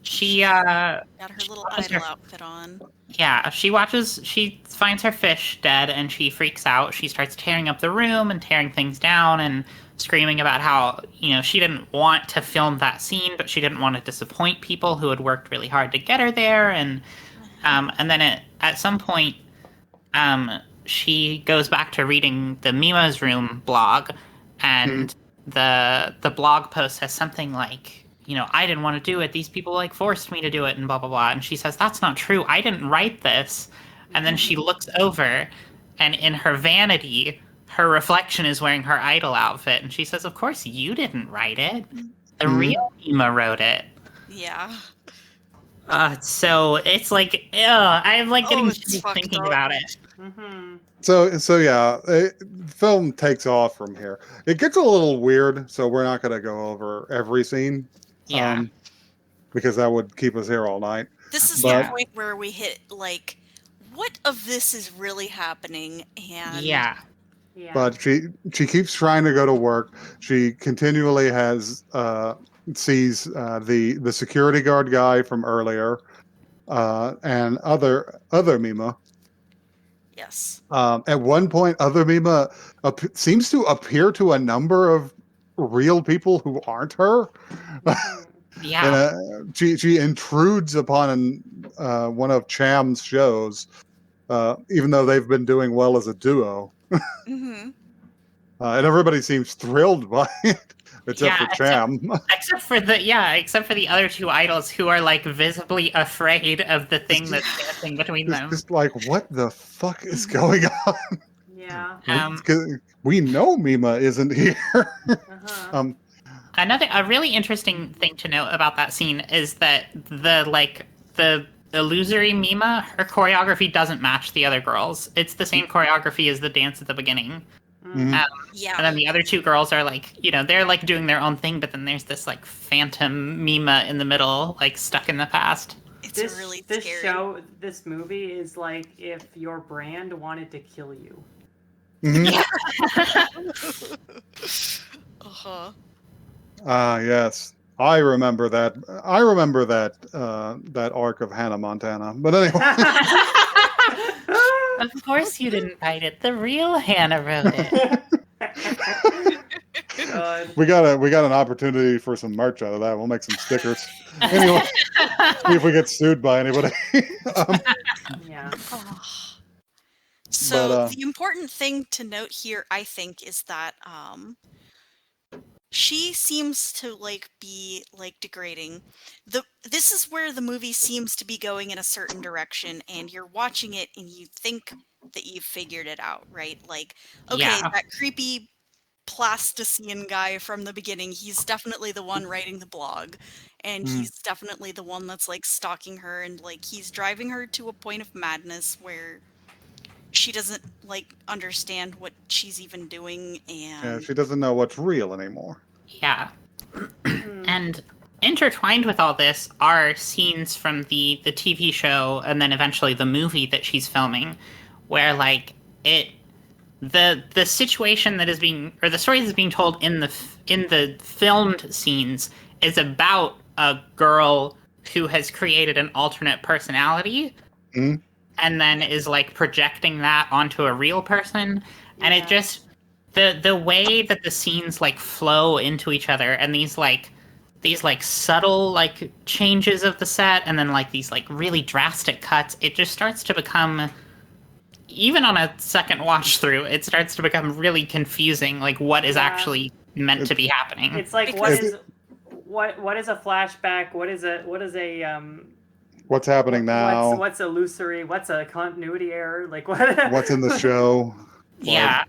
Speaker 4: She
Speaker 2: got her little
Speaker 4: watches
Speaker 2: idol
Speaker 4: her-
Speaker 2: outfit on.
Speaker 4: she finds her fish dead and she freaks out. She starts tearing up the room and tearing things down and screaming about how, she didn't want to film that scene, but she didn't want to disappoint people who had worked really hard to get her there. And then at some point, she goes back to reading the Mima's Room blog, and the blog post says something like, I didn't want to do it. These people forced me to do it, and blah, blah, blah. And she says, that's not true. I didn't write this. And then she looks over, and in her vanity, her reflection is wearing her idol outfit. And she says, of course you didn't write it. The real Mima wrote it.
Speaker 2: Yeah.
Speaker 4: So it's like, ugh, I'm getting
Speaker 2: it's
Speaker 4: shitty
Speaker 2: fucked
Speaker 4: thinking
Speaker 2: up.
Speaker 4: about it.
Speaker 3: Mm-hmm.
Speaker 1: So yeah, film takes off from here. It gets a little weird, so we're not going to go over every scene,
Speaker 4: Yeah.
Speaker 1: because that would keep us here all night.
Speaker 2: This is
Speaker 1: But-
Speaker 2: the point where we hit like, what of this is really happening? And
Speaker 4: Yeah.
Speaker 3: Yeah.
Speaker 1: But she keeps trying to go to work. She continually sees the security guard guy from earlier, and other Mima.
Speaker 2: yes,
Speaker 1: At one point, other Mima seems to appear to a number of real people who aren't her.
Speaker 3: Mhm.
Speaker 4: Yeah.
Speaker 1: And she intrudes upon one of Cham's shows, even though they've been doing well as a duo.
Speaker 2: hmm
Speaker 1: And everybody seems thrilled by it, except
Speaker 4: Yeah,
Speaker 1: for Cham.
Speaker 4: except for the other two idols who are like visibly afraid of the thing that's dancing between
Speaker 1: It's
Speaker 4: them.
Speaker 1: just like, what the fuck is going on?
Speaker 3: Yeah.
Speaker 1: 'Cause we know Mima isn't here.
Speaker 3: Uh-huh.
Speaker 4: A really interesting thing to note about that scene is that the illusory Mima, her choreography doesn't match the other girls. It's the same choreography as the dance at the beginning.
Speaker 3: Mm.
Speaker 1: Mhm.
Speaker 2: yeah,
Speaker 4: And then the other two girls are like, they're like doing their own thing, but then there's this like phantom Mima in the middle, like stuck in the past.
Speaker 2: it's really
Speaker 3: this
Speaker 2: scary.
Speaker 3: this movie is like if your brand wanted to kill you.
Speaker 1: Mhm.
Speaker 2: Uh-huh.
Speaker 1: Yes. I remember that. That arc of Hannah Montana. But anyway,
Speaker 4: Of course you didn't write it. The real Hannah wrote it.
Speaker 3: God.
Speaker 1: we got an opportunity for some merch out of that. We'll make some stickers. Anyway, see if we get sued by anybody.
Speaker 3: Yeah.
Speaker 2: So
Speaker 1: But,
Speaker 2: the important thing to note here, I think, is that she seems to like be like degrading. This is where the movie seems to be going in a certain direction, and you're watching it and you think that you've figured it out, right? Like, okay,
Speaker 4: Yeah.
Speaker 2: that creepy plasticine guy from the beginning, he's definitely the one writing the blog, and
Speaker 1: Mm.
Speaker 2: he's definitely the one that's like stalking her, and like he's driving her to a point of madness where she doesn't like understand what she's even doing, and
Speaker 1: yeah, she doesn't know what's real anymore.
Speaker 4: Yeah.
Speaker 3: Mm.
Speaker 4: And intertwined with all this are scenes from the TV show and then eventually the movie that she's filming, where like the situation that is being, or the story that's being told in the filmed scenes is about a girl who has created an alternate personality,
Speaker 1: Mhm.
Speaker 4: and then is like projecting that onto a real person, and
Speaker 3: Yeah.
Speaker 4: it just the way that the scenes like flow into each other, and these subtle like changes of the set, and then like these like really drastic cuts, it just starts to become, even on a second watch through, it starts to become really confusing, like what is
Speaker 3: Yeah.
Speaker 4: actually meant to be happening.
Speaker 3: It's like
Speaker 2: Because-
Speaker 3: what is a flashback? What is a
Speaker 1: What's happening now?
Speaker 3: What's illusory? What's a continuity error? Like what?
Speaker 1: What's in the show?
Speaker 4: Yeah.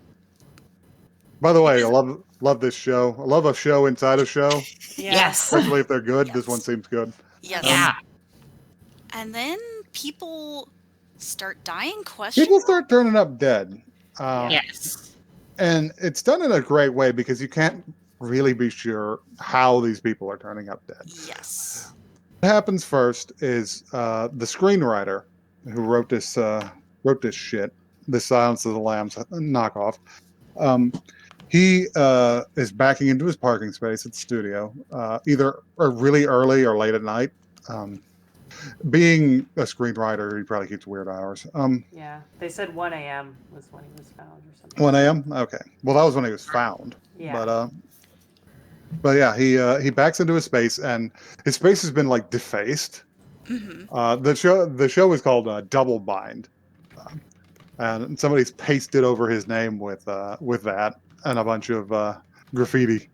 Speaker 1: By the way, I love this show. I love a show inside a show,
Speaker 3: Yeah.
Speaker 4: Yes.
Speaker 1: especially if they're good. This
Speaker 2: Yes.
Speaker 1: one seems good.
Speaker 2: yes.
Speaker 4: Yeah.
Speaker 2: And then people start dying questions.
Speaker 1: People start turning up dead.
Speaker 4: Yes.
Speaker 1: And it's done in a great way because you can't really be sure how these people are turning up dead.
Speaker 2: Yes.
Speaker 1: What happens first is the screenwriter who wrote this shit, this Silence of the Lambs knockoff. He is backing into his parking space at the studio, either really early or late at night. Being a screenwriter, he probably keeps weird hours.
Speaker 3: Yeah. They said 1 a.m. was when he was found or something.
Speaker 1: 1 a.m. Okay, well that was when he was found.
Speaker 3: Yeah.
Speaker 1: But yeah, he backs into his space, and his space has been like defaced.
Speaker 2: hmm
Speaker 1: The show is called Double Bind, and somebody's pasted over his name with that and a bunch of graffiti.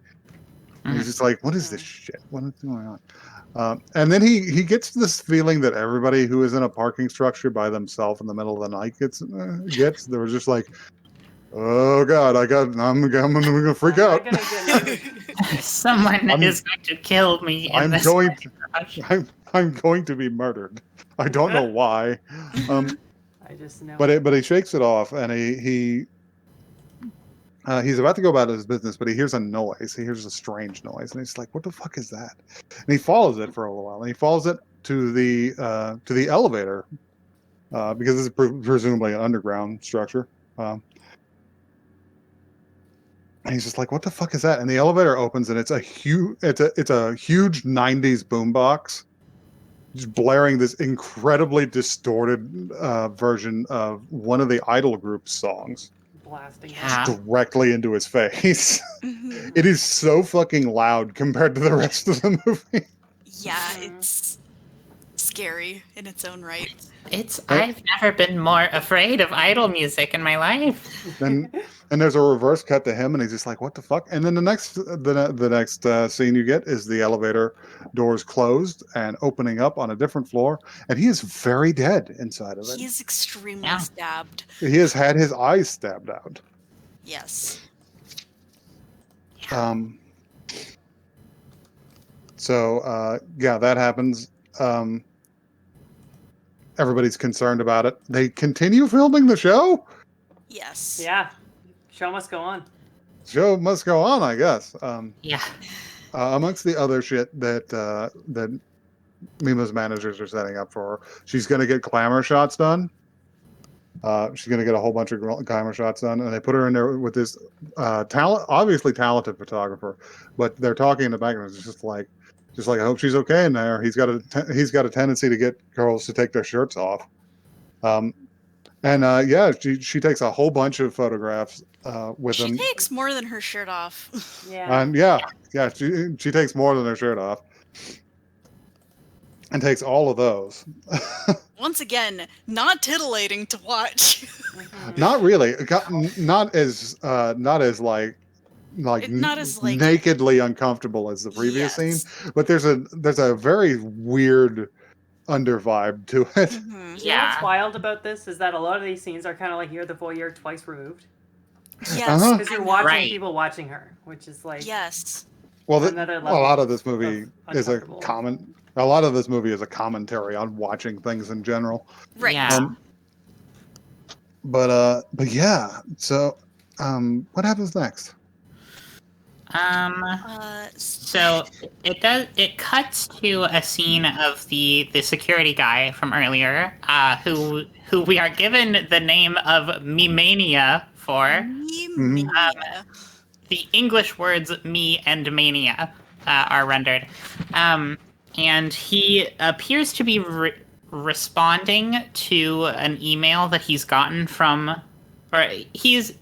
Speaker 1: And he's just like, "What is this shit? What is going on?" And then he gets this feeling that everybody who is in a parking structure by themselves in the middle of the night gets. They were just like, "Oh God, I'm gonna freak
Speaker 3: I'm
Speaker 1: out.
Speaker 3: not gonna get
Speaker 4: Someone
Speaker 1: I'm-
Speaker 4: is going to kill me in
Speaker 1: I'm
Speaker 4: this
Speaker 1: going
Speaker 4: garage.
Speaker 1: I'm going to be murdered. I don't know why."
Speaker 3: I just know.
Speaker 1: But he shakes it off, and he's about to go about his business, but he hears a noise. He hears a strange noise, and he's like, "What the fuck is that?" And he follows it for a little while, and he follows it to the elevator, because this is presumably an underground structure. And he's just like, "What the fuck is that?" And the elevator opens, and it's a huge 90s boombox, just blaring this incredibly distorted version of one of the Idol group's songs
Speaker 3: Blasting.
Speaker 5: Yeah.
Speaker 1: directly into his face.
Speaker 2: Mhm.
Speaker 1: It is so fucking loud compared to the rest of the movie.
Speaker 2: Yeah,
Speaker 3: Mhm.
Speaker 2: it's scary in its own right.
Speaker 5: I've never been more afraid of idol music in my life.
Speaker 1: And there's a reverse cut to him, and he's just like, "What the fuck?" And then the next scene you get is the elevator doors closed and opening up on a different floor, and he is very dead inside of it.
Speaker 2: He is extremely
Speaker 5: Yeah.
Speaker 2: stabbed.
Speaker 1: He has had his eyes stabbed out.
Speaker 2: Yes.
Speaker 1: Yeah, that happens. Everybody's concerned about it. They continue filming the show.
Speaker 2: Yes.
Speaker 3: Yeah. Show must go on.
Speaker 1: Show must go on, I guess.
Speaker 5: Yeah.
Speaker 1: Amongst the other shit that Mima's managers are setting up for her, she's going to get glamour shots done. She's going to get a whole bunch of glamour shots done, and they put her in there with this obviously talented photographer. But they're talking in the background. It's just like, I hope she's okay in there. He's got a tendency to get girls to take their shirts off. She takes a whole bunch of photographs with
Speaker 2: She
Speaker 1: him.
Speaker 2: takes more than her shirt off.
Speaker 3: Yeah.
Speaker 1: And she takes more than her shirt off, and takes all of those.
Speaker 2: Once again, not titillating to watch.
Speaker 3: Mhm.
Speaker 1: Not really. Not as not as nakedly uncomfortable as the previous
Speaker 2: Yes.
Speaker 1: scene, but there's a very weird under vibe to it.
Speaker 2: Mhm.
Speaker 3: You know what's
Speaker 5: Yeah.
Speaker 3: wild about this is that a lot of these scenes are kind of like you're the voyeur twice removed.
Speaker 2: Yes.
Speaker 1: Uh-huh.
Speaker 3: Because you're watching
Speaker 5: Right.
Speaker 3: people watching her, which is like
Speaker 2: Yes.
Speaker 1: Well,
Speaker 3: Another
Speaker 1: a
Speaker 3: level
Speaker 1: lot of this movie
Speaker 3: of
Speaker 1: is
Speaker 3: uncomfortable.
Speaker 1: a lot of this movie is a commentary on watching things in general.
Speaker 2: Right.
Speaker 5: Yeah.
Speaker 1: But yeah. So, what happens next?
Speaker 5: So it cuts to a scene of the security guy from earlier, who we are given the name of Memania for.
Speaker 2: Mania.
Speaker 5: The English words "me" and "mania" are rendered, and he appears to be responding to an email that he's gotten from, or he's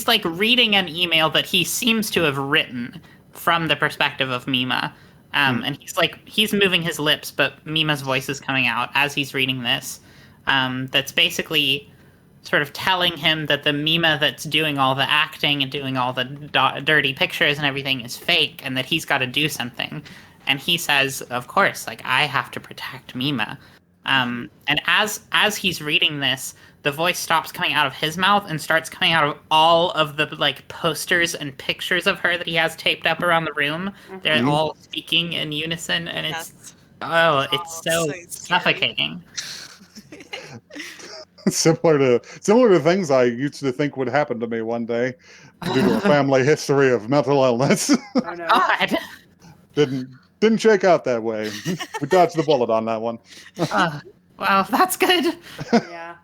Speaker 5: like reading an email that he seems to have written from the perspective of Mima, and he's moving his lips, but Mima's voice is coming out as he's reading this. That's basically sort of telling him that the Mima that's doing all the acting and doing all the dirty pictures and everything is fake, and that he's got to do something. And he says, of course, like, I have to protect Mima. And as he's reading this, the voice stops coming out of his mouth and starts coming out of all of the like posters and pictures of her that he has taped up around the room. They're
Speaker 1: Mhm.
Speaker 5: all speaking in unison, and
Speaker 2: Yes.
Speaker 5: it's so
Speaker 2: so scary.
Speaker 5: suffocating.
Speaker 1: similar to things I used to think would happen to me one day due to a family history of mental illness.
Speaker 3: oh no.
Speaker 5: God.
Speaker 1: Didn't shake out that way. We dodged the bullet on that one.
Speaker 5: Well, that's good.
Speaker 3: Yeah.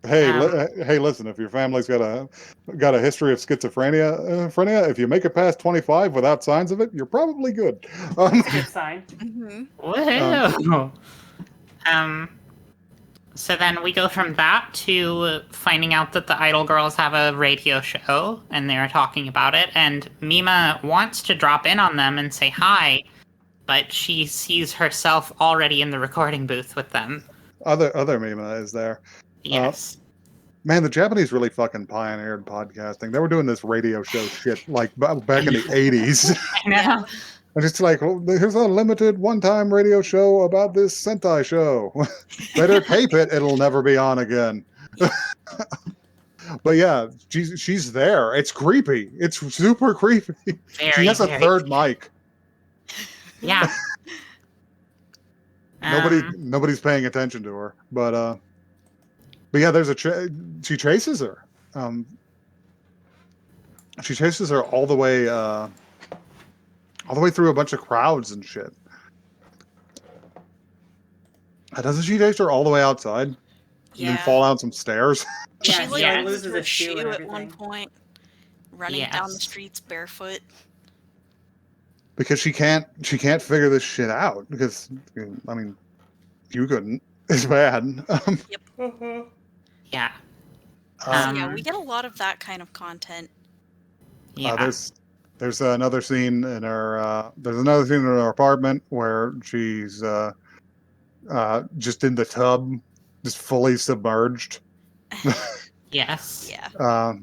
Speaker 1: Hey,
Speaker 5: Um,
Speaker 1: hey, listen! If your family's got a history of schizophrenia, if you make it past 25 without signs of it, you're probably good.
Speaker 3: Good sign.
Speaker 2: Mhm.
Speaker 5: Woohoo! So then we go from that to finding out that the Idol Girls have a radio show, and they're talking about it, and Mima wants to drop in on them and say hi, but she sees herself already in the recording booth with them.
Speaker 1: Other Mima is there.
Speaker 5: Yes.
Speaker 1: Man, the Japanese really fucking pioneered podcasting. They were doing this radio show shit like back in the 80s.
Speaker 5: I know.
Speaker 1: And it's like, well, here's a limited one-time radio show about this Sentai show. Better tape it; it'll never be on again. But yeah, she's there. It's creepy. It's super creepy.
Speaker 5: Very,
Speaker 1: She has a
Speaker 5: very-
Speaker 1: third mic.
Speaker 5: Yeah.
Speaker 1: Nobody's paying attention to her. But But yeah, there's she chases her. She chases her all the way through a bunch of crowds and shit. Doesn't she chase her all the way outside and then fall down some stairs?
Speaker 3: Yeah,
Speaker 2: She like
Speaker 3: yeah,
Speaker 2: loses
Speaker 3: loses
Speaker 2: her
Speaker 3: a shoe and
Speaker 2: at one
Speaker 3: everything.
Speaker 2: point, running down the
Speaker 5: Yes.
Speaker 2: streets barefoot.
Speaker 1: Because she can't figure this shit out. Because I mean, you couldn't. It's bad.
Speaker 5: Yeah.
Speaker 2: Yeah,
Speaker 5: Um,
Speaker 2: we get a lot of that kind of content.
Speaker 5: Yeah.
Speaker 1: There's another scene in her. There's another scene in her apartment where she's just in the tub, just fully submerged,
Speaker 5: Yes.
Speaker 2: Yeah.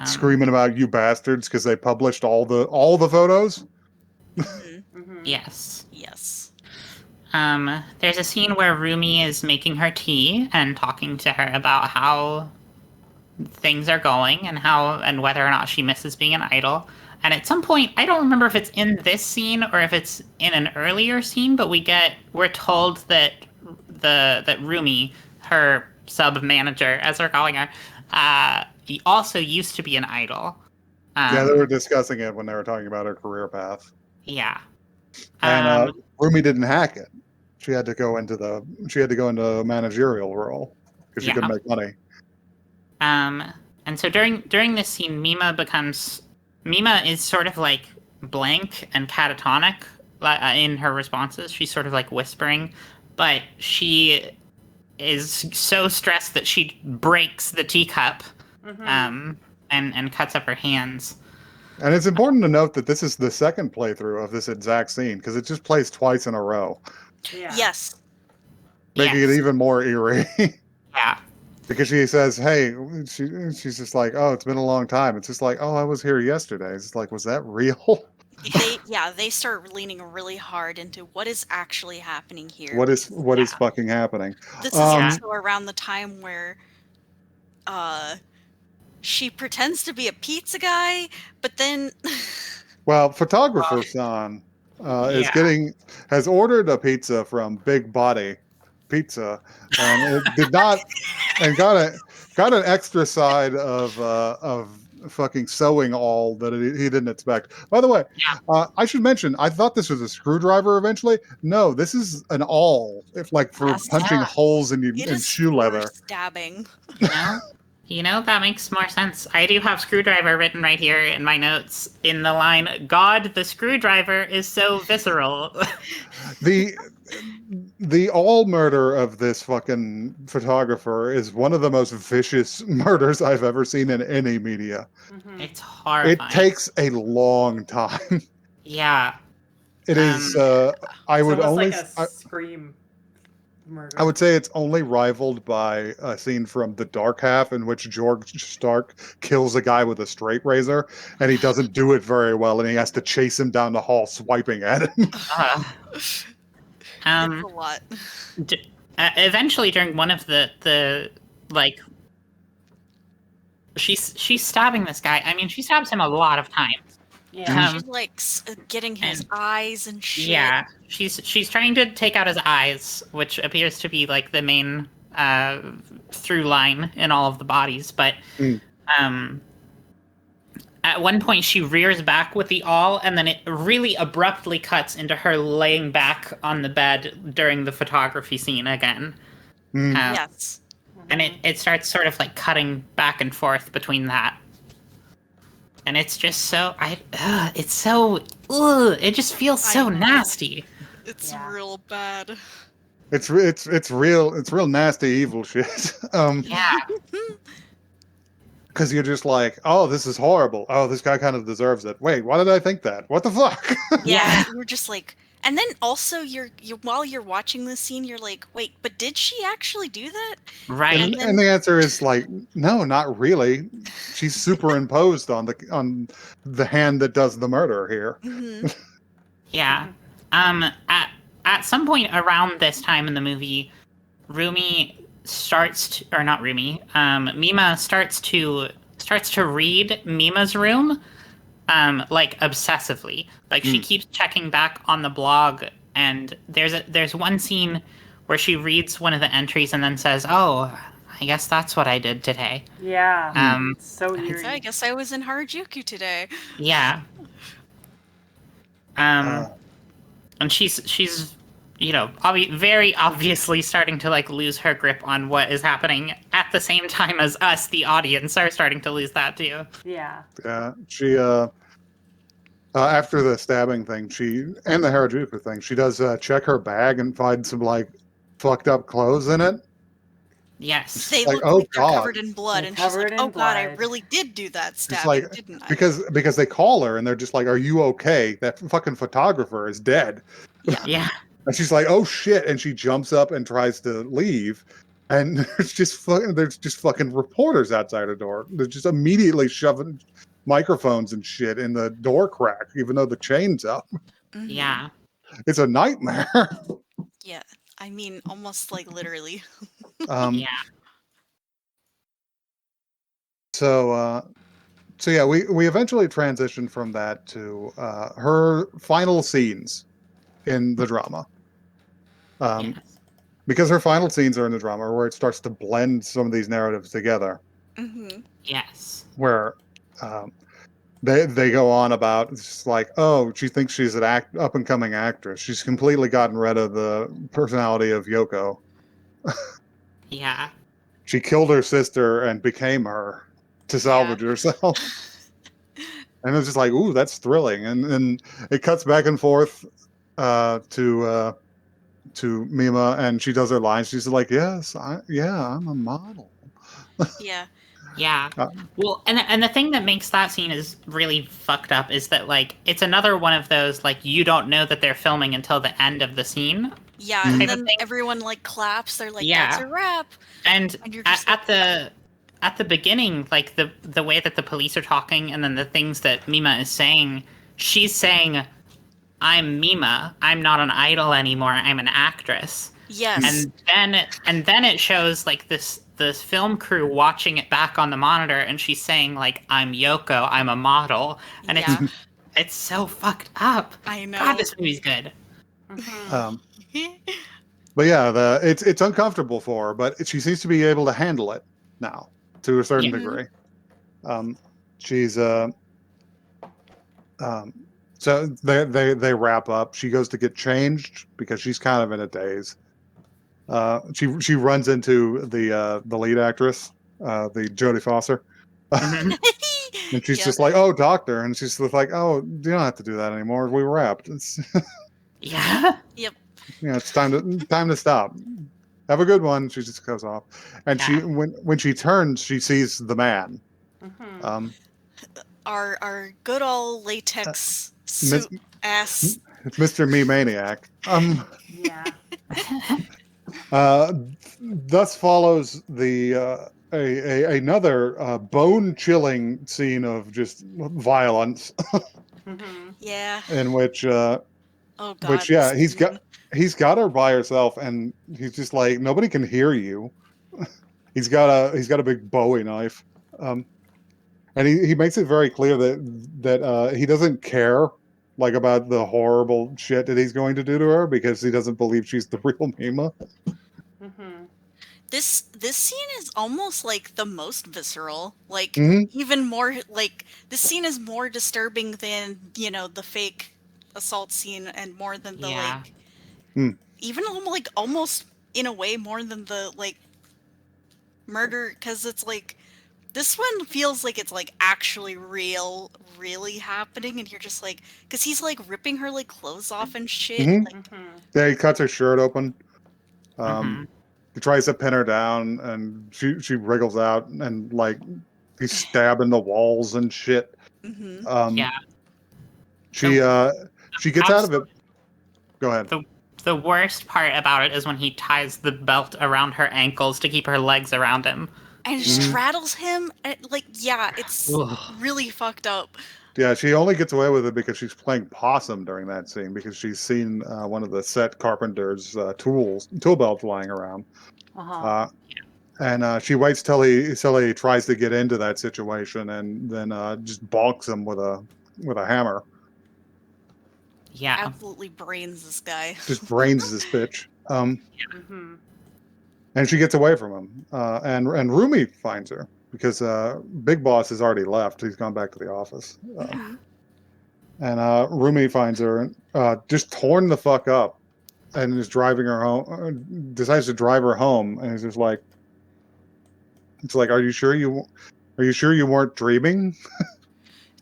Speaker 1: screaming about you bastards because they published all the photos.
Speaker 2: Mhm.
Speaker 3: Mhm.
Speaker 5: Yes.
Speaker 2: Yes.
Speaker 5: There's a scene where Rumi is making her tea and talking to her about how things are going and whether or not she misses being an idol. And at some point, I don't remember if it's in this scene or if it's in an earlier scene, but we're told that that Rumi, her sub manager, as they're calling her, he also used to be an idol.
Speaker 1: Yeah, they were discussing it when they were talking about her career path.
Speaker 5: Yeah.
Speaker 1: And Rumi didn't hack it. She had to go into a managerial role because she couldn't make money.
Speaker 5: And so during this scene, Mima is sort of like blank and catatonic in her responses. She's sort of like whispering, but she is so stressed that she breaks the teacup, and cuts up her hands.
Speaker 1: And it's important to note that this is the second playthrough of this exact scene because it just plays twice in a row,
Speaker 3: Yeah.
Speaker 2: Yes.
Speaker 1: making it even more eerie.
Speaker 5: Yeah.
Speaker 1: Because she says, "Hey," she's just like, "Oh, it's been a long time." It's just like, "Oh, I was here yesterday." It's like, was that real?
Speaker 2: They start leaning really hard into what is actually happening here.
Speaker 1: What is fucking happening?
Speaker 2: This is also around the time where she pretends to be a pizza guy, but then
Speaker 1: Well, photographer son has ordered a pizza from Big Body Pizza, and it did not, and got an extra side of fucking sewing all that he didn't expect. By the way, I should mention, I thought this was a screwdriver eventually. No, this is an awl, if like for
Speaker 2: Yes.
Speaker 1: punching holes in
Speaker 2: it is
Speaker 1: shoe
Speaker 2: for
Speaker 1: leather.
Speaker 2: stabbing.
Speaker 5: You know, that makes more sense. I do have screwdriver written right here in my notes in the line, "God, the screwdriver is so visceral."
Speaker 1: The all murder of this fucking photographer is one of the most vicious murders I've ever seen in any media.
Speaker 3: Mhm.
Speaker 5: It's horrifying.
Speaker 1: It takes a long time.
Speaker 5: Yeah.
Speaker 1: It is. I
Speaker 3: It's
Speaker 1: would
Speaker 3: almost
Speaker 1: only.
Speaker 3: like a Scream murder.
Speaker 1: I would say it's only rivaled by a scene from The Dark Half in which George Stark kills a guy with a straight razor, and he doesn't do it very well, and he has to chase him down the hall swiping at him.
Speaker 2: It's
Speaker 5: A
Speaker 2: a lot.
Speaker 5: eventually, during one of the like, she's stabbing this guy. I mean, she stabs him a lot of times.
Speaker 3: Yeah.
Speaker 2: She's like getting his eyes and shit.
Speaker 5: Yeah, she's trying to take out his eyes, which appears to be like the main through line in all of the bodies. But at one point, she rears back with the awl, and then it really abruptly cuts into her laying back on the bed during the photography scene again.
Speaker 2: Yes.
Speaker 5: And it starts sort of like cutting back and forth between that. And it's just so it just feels so
Speaker 2: I know.
Speaker 5: nasty.
Speaker 2: It's
Speaker 3: Yeah.
Speaker 2: real bad.
Speaker 1: It's real nasty evil shit.
Speaker 5: Yeah.
Speaker 1: Because you're just like, oh, this is horrible. Oh, this guy kind of deserves it. Wait, why did I think that? What the fuck?
Speaker 2: Yeah, we're just like, and then also you're while you're watching this scene, you're like, wait, but did she actually do that?
Speaker 5: Right.
Speaker 1: And the answer is like, no, not really. She's superimposed on the hand that does the murder here.
Speaker 2: Mhm.
Speaker 5: Yeah. At some point around this time in the movie, Mima starts to read Mima's room, like obsessively. Like she keeps checking back on the blog, and there's one scene where she reads one of the entries and then says, "Oh, I guess that's what I did today.
Speaker 3: Yeah.
Speaker 5: Um,
Speaker 3: It's so eerie.
Speaker 2: I guess I was in Harajuku today.
Speaker 5: Yeah.
Speaker 1: Uh,
Speaker 5: And she's very obviously starting to like lose her grip on what is happening at the same time as us, the audience, are starting to lose that too.
Speaker 3: Yeah.
Speaker 1: yeah, she after the stabbing thing, and the Harajuku thing, she does check her bag and find some like fucked up clothes in it.
Speaker 5: Yes.
Speaker 2: They
Speaker 1: Like,
Speaker 2: look
Speaker 1: oh,
Speaker 2: like they're
Speaker 1: God.
Speaker 2: covered in blood,
Speaker 3: They're
Speaker 2: and she's like,
Speaker 3: covered in
Speaker 2: "Oh God, I
Speaker 3: blood.
Speaker 2: really did do that
Speaker 1: It's
Speaker 2: stabbing,
Speaker 1: like
Speaker 2: didn't I?"
Speaker 1: because they call her and they're just like, "Are you okay? That fucking photographer is dead."
Speaker 2: Yeah.
Speaker 5: Yeah.
Speaker 1: And she's like, "Oh shit!" And she jumps up and tries to leave, and there's just fucking reporters outside her door. They're just immediately shoving microphones and shit in the door crack, even though the chain's up.
Speaker 2: Mhm.
Speaker 5: Yeah.
Speaker 1: It's a nightmare.
Speaker 2: Yeah. I mean, almost like literally.
Speaker 1: um,
Speaker 5: Yeah.
Speaker 1: so yeah, we eventually transitioned from that to her final scenes in the drama.
Speaker 5: Yes.
Speaker 1: Because her final scenes are in the drama where it starts to blend some of these narratives together,
Speaker 2: Hmm.
Speaker 5: Yes.
Speaker 1: where um, they go on about it's just like, oh, she thinks she's an up and coming actress. She's completely gotten rid of the personality of Yoko.
Speaker 5: Yeah.
Speaker 1: She killed her sister and became her to salvage herself. And it's just like, ooh, that's thrilling. And it cuts back and forth to Mima, and she does her lines. She's like, yes, I'm a model.
Speaker 2: Yeah.
Speaker 5: Yeah.
Speaker 1: Uh,
Speaker 5: Well, and the thing that makes that scene is really fucked up is that like it's another one of those like you don't know that they're filming until the end of the scene.
Speaker 2: Yeah,
Speaker 1: Mhm.
Speaker 2: and
Speaker 5: Type of
Speaker 2: then
Speaker 5: thing.
Speaker 2: everyone like claps. They're like,
Speaker 5: Yeah.
Speaker 2: "That's a wrap."
Speaker 5: And
Speaker 2: And you're
Speaker 5: at,
Speaker 2: just like,
Speaker 5: at the beginning, like the way that the police are talking and then the things that Mima is saying, she's saying, "I'm Mima. I'm not an idol anymore. I'm an actress."
Speaker 2: "Yes."
Speaker 5: And then it shows like this film crew watching it back on the monitor, and she's saying like, "I'm Yoko. I'm a model," and
Speaker 2: Yeah.
Speaker 5: it's so fucked up.
Speaker 2: I know.
Speaker 5: God, this movie's good.
Speaker 3: Mhm.
Speaker 1: But yeah, it's uncomfortable for her, but she seems to be able to handle it now to a certain
Speaker 2: Yeah.
Speaker 1: degree. She's so they wrap up. She goes to get changed because she's kind of in a daze. She runs into the lead actress, the Jodie Foster,
Speaker 5: Mhm.
Speaker 1: and she's
Speaker 2: Yeah.
Speaker 1: just like, "Oh, doctor," and she's just like, "Oh, you don't have to do that anymore. We wrapped. It's
Speaker 5: Yeah.
Speaker 1: it's time to stop. Have a good one." She just goes off, and
Speaker 5: Yeah.
Speaker 1: when she turns, she sees the man.
Speaker 3: Mhm.
Speaker 2: Our good old latex
Speaker 1: Miss-
Speaker 2: suit ass.
Speaker 1: It's Mr. Me Maniac.
Speaker 3: Yeah.
Speaker 1: Thus follows another bone-chilling scene of just violence,
Speaker 3: Mhm.
Speaker 2: Yeah.
Speaker 1: in which
Speaker 2: Oh God.
Speaker 1: which yeah,
Speaker 2: this scene.
Speaker 1: he's got her by herself, and he's just like, nobody can hear you. He's got a big Bowie knife, and he makes it very clear that he doesn't care like about the horrible shit that he's going to do to her because he doesn't believe she's the real Mima.
Speaker 3: Mhm.
Speaker 2: This scene is almost like the most visceral. Like
Speaker 1: Mhm.
Speaker 2: even more like this scene is more disturbing than, the fake assault scene and more than the
Speaker 5: Yeah.
Speaker 2: like
Speaker 1: Hmm.
Speaker 2: even like almost in a way more than the like murder, cuz it's like this one feels like it's like actually really happening, and you're just like, cuz he's like ripping her like clothes off and shit.
Speaker 1: Mhm.
Speaker 2: Like
Speaker 3: Mhm.
Speaker 1: Yeah, he cuts her shirt open.
Speaker 5: Mhm.
Speaker 1: He tries to pin her down, and she wriggles out, and like he's stabbing the walls and shit.
Speaker 2: mhm.
Speaker 5: Yeah.
Speaker 1: She gets out of it. Go ahead.
Speaker 5: The worst part about it is when he ties the belt around her ankles to keep her legs around him.
Speaker 2: And
Speaker 1: Mhm.
Speaker 2: straddles him, and like yeah, it's
Speaker 5: Ugh.
Speaker 2: really fucked up.
Speaker 1: Yeah, she only gets away with it because she's playing possum during that scene because she's seen one of the set carpenter's tool belt lying around,
Speaker 3: Uh-huh.
Speaker 1: and she waits till he tries to get into that situation, and then just bonks him with a hammer.
Speaker 5: Yeah.
Speaker 2: Absolutely brains this guy.
Speaker 1: Just brains this bitch.
Speaker 3: Mhm.
Speaker 1: and she gets away from him. And Rumi finds her because Big Boss has already left. He's gone back to the office. And Rumi finds her, just torn the fuck up, and is driving her home. Decides to drive her home, and he's just like, "It's like, are you sure you weren't dreaming?"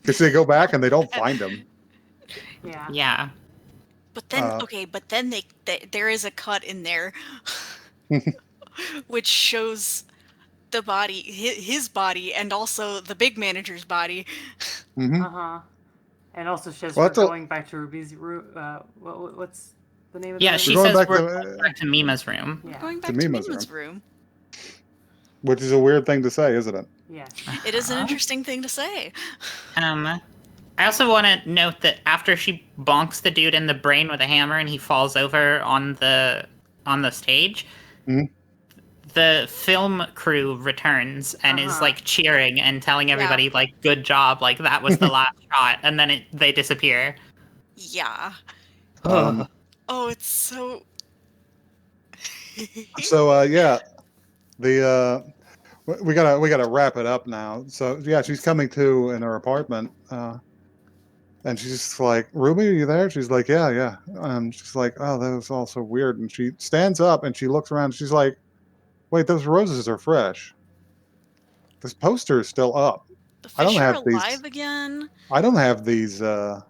Speaker 1: Because they go back and they don't find him.
Speaker 3: Yeah.
Speaker 5: Yeah.
Speaker 2: But then,
Speaker 1: Uh,
Speaker 2: but then there is a cut in there, which shows the body, his body, and also the big manager's body.
Speaker 1: Mhm.
Speaker 3: Uh-huh. And also says
Speaker 1: Well,
Speaker 3: we're
Speaker 1: that's a-
Speaker 3: going back to Ruby's room. What's the name of
Speaker 5: Yeah,
Speaker 3: the
Speaker 5: she
Speaker 1: We're going
Speaker 5: says
Speaker 1: back
Speaker 5: we're
Speaker 1: to-
Speaker 5: going back to Mima's room.
Speaker 3: Yeah.
Speaker 2: Going back
Speaker 1: To
Speaker 2: to
Speaker 1: Mima's
Speaker 2: Mima's room.
Speaker 1: Which is a weird thing to say, isn't it?
Speaker 3: Yes.
Speaker 2: It is an
Speaker 5: Uh-huh.
Speaker 2: interesting thing to say.
Speaker 5: I also want to note that after she bonks the dude in the brain with a hammer and he falls over on the stage,
Speaker 1: Mhm.
Speaker 5: the film crew returns and is
Speaker 3: Uh-huh.
Speaker 5: like cheering and telling
Speaker 2: Yeah.
Speaker 5: everybody like good job, like that was the last shot, and then they disappear.
Speaker 2: Yeah.
Speaker 1: Um,
Speaker 2: Oh, it's so.
Speaker 1: So yeah, the we gotta wrap it up now. So yeah, she's coming to in her apartment, and she's just like, "Ruby, are you there?" She's like, "Yeah." She's like, "Oh, that was all so weird." And she stands up and she looks around. And she's like, "Wait, those roses are fresh. This poster is still up.
Speaker 2: The
Speaker 1: I don't
Speaker 2: fish are
Speaker 1: have these-
Speaker 2: alive again.
Speaker 1: I don't have these. I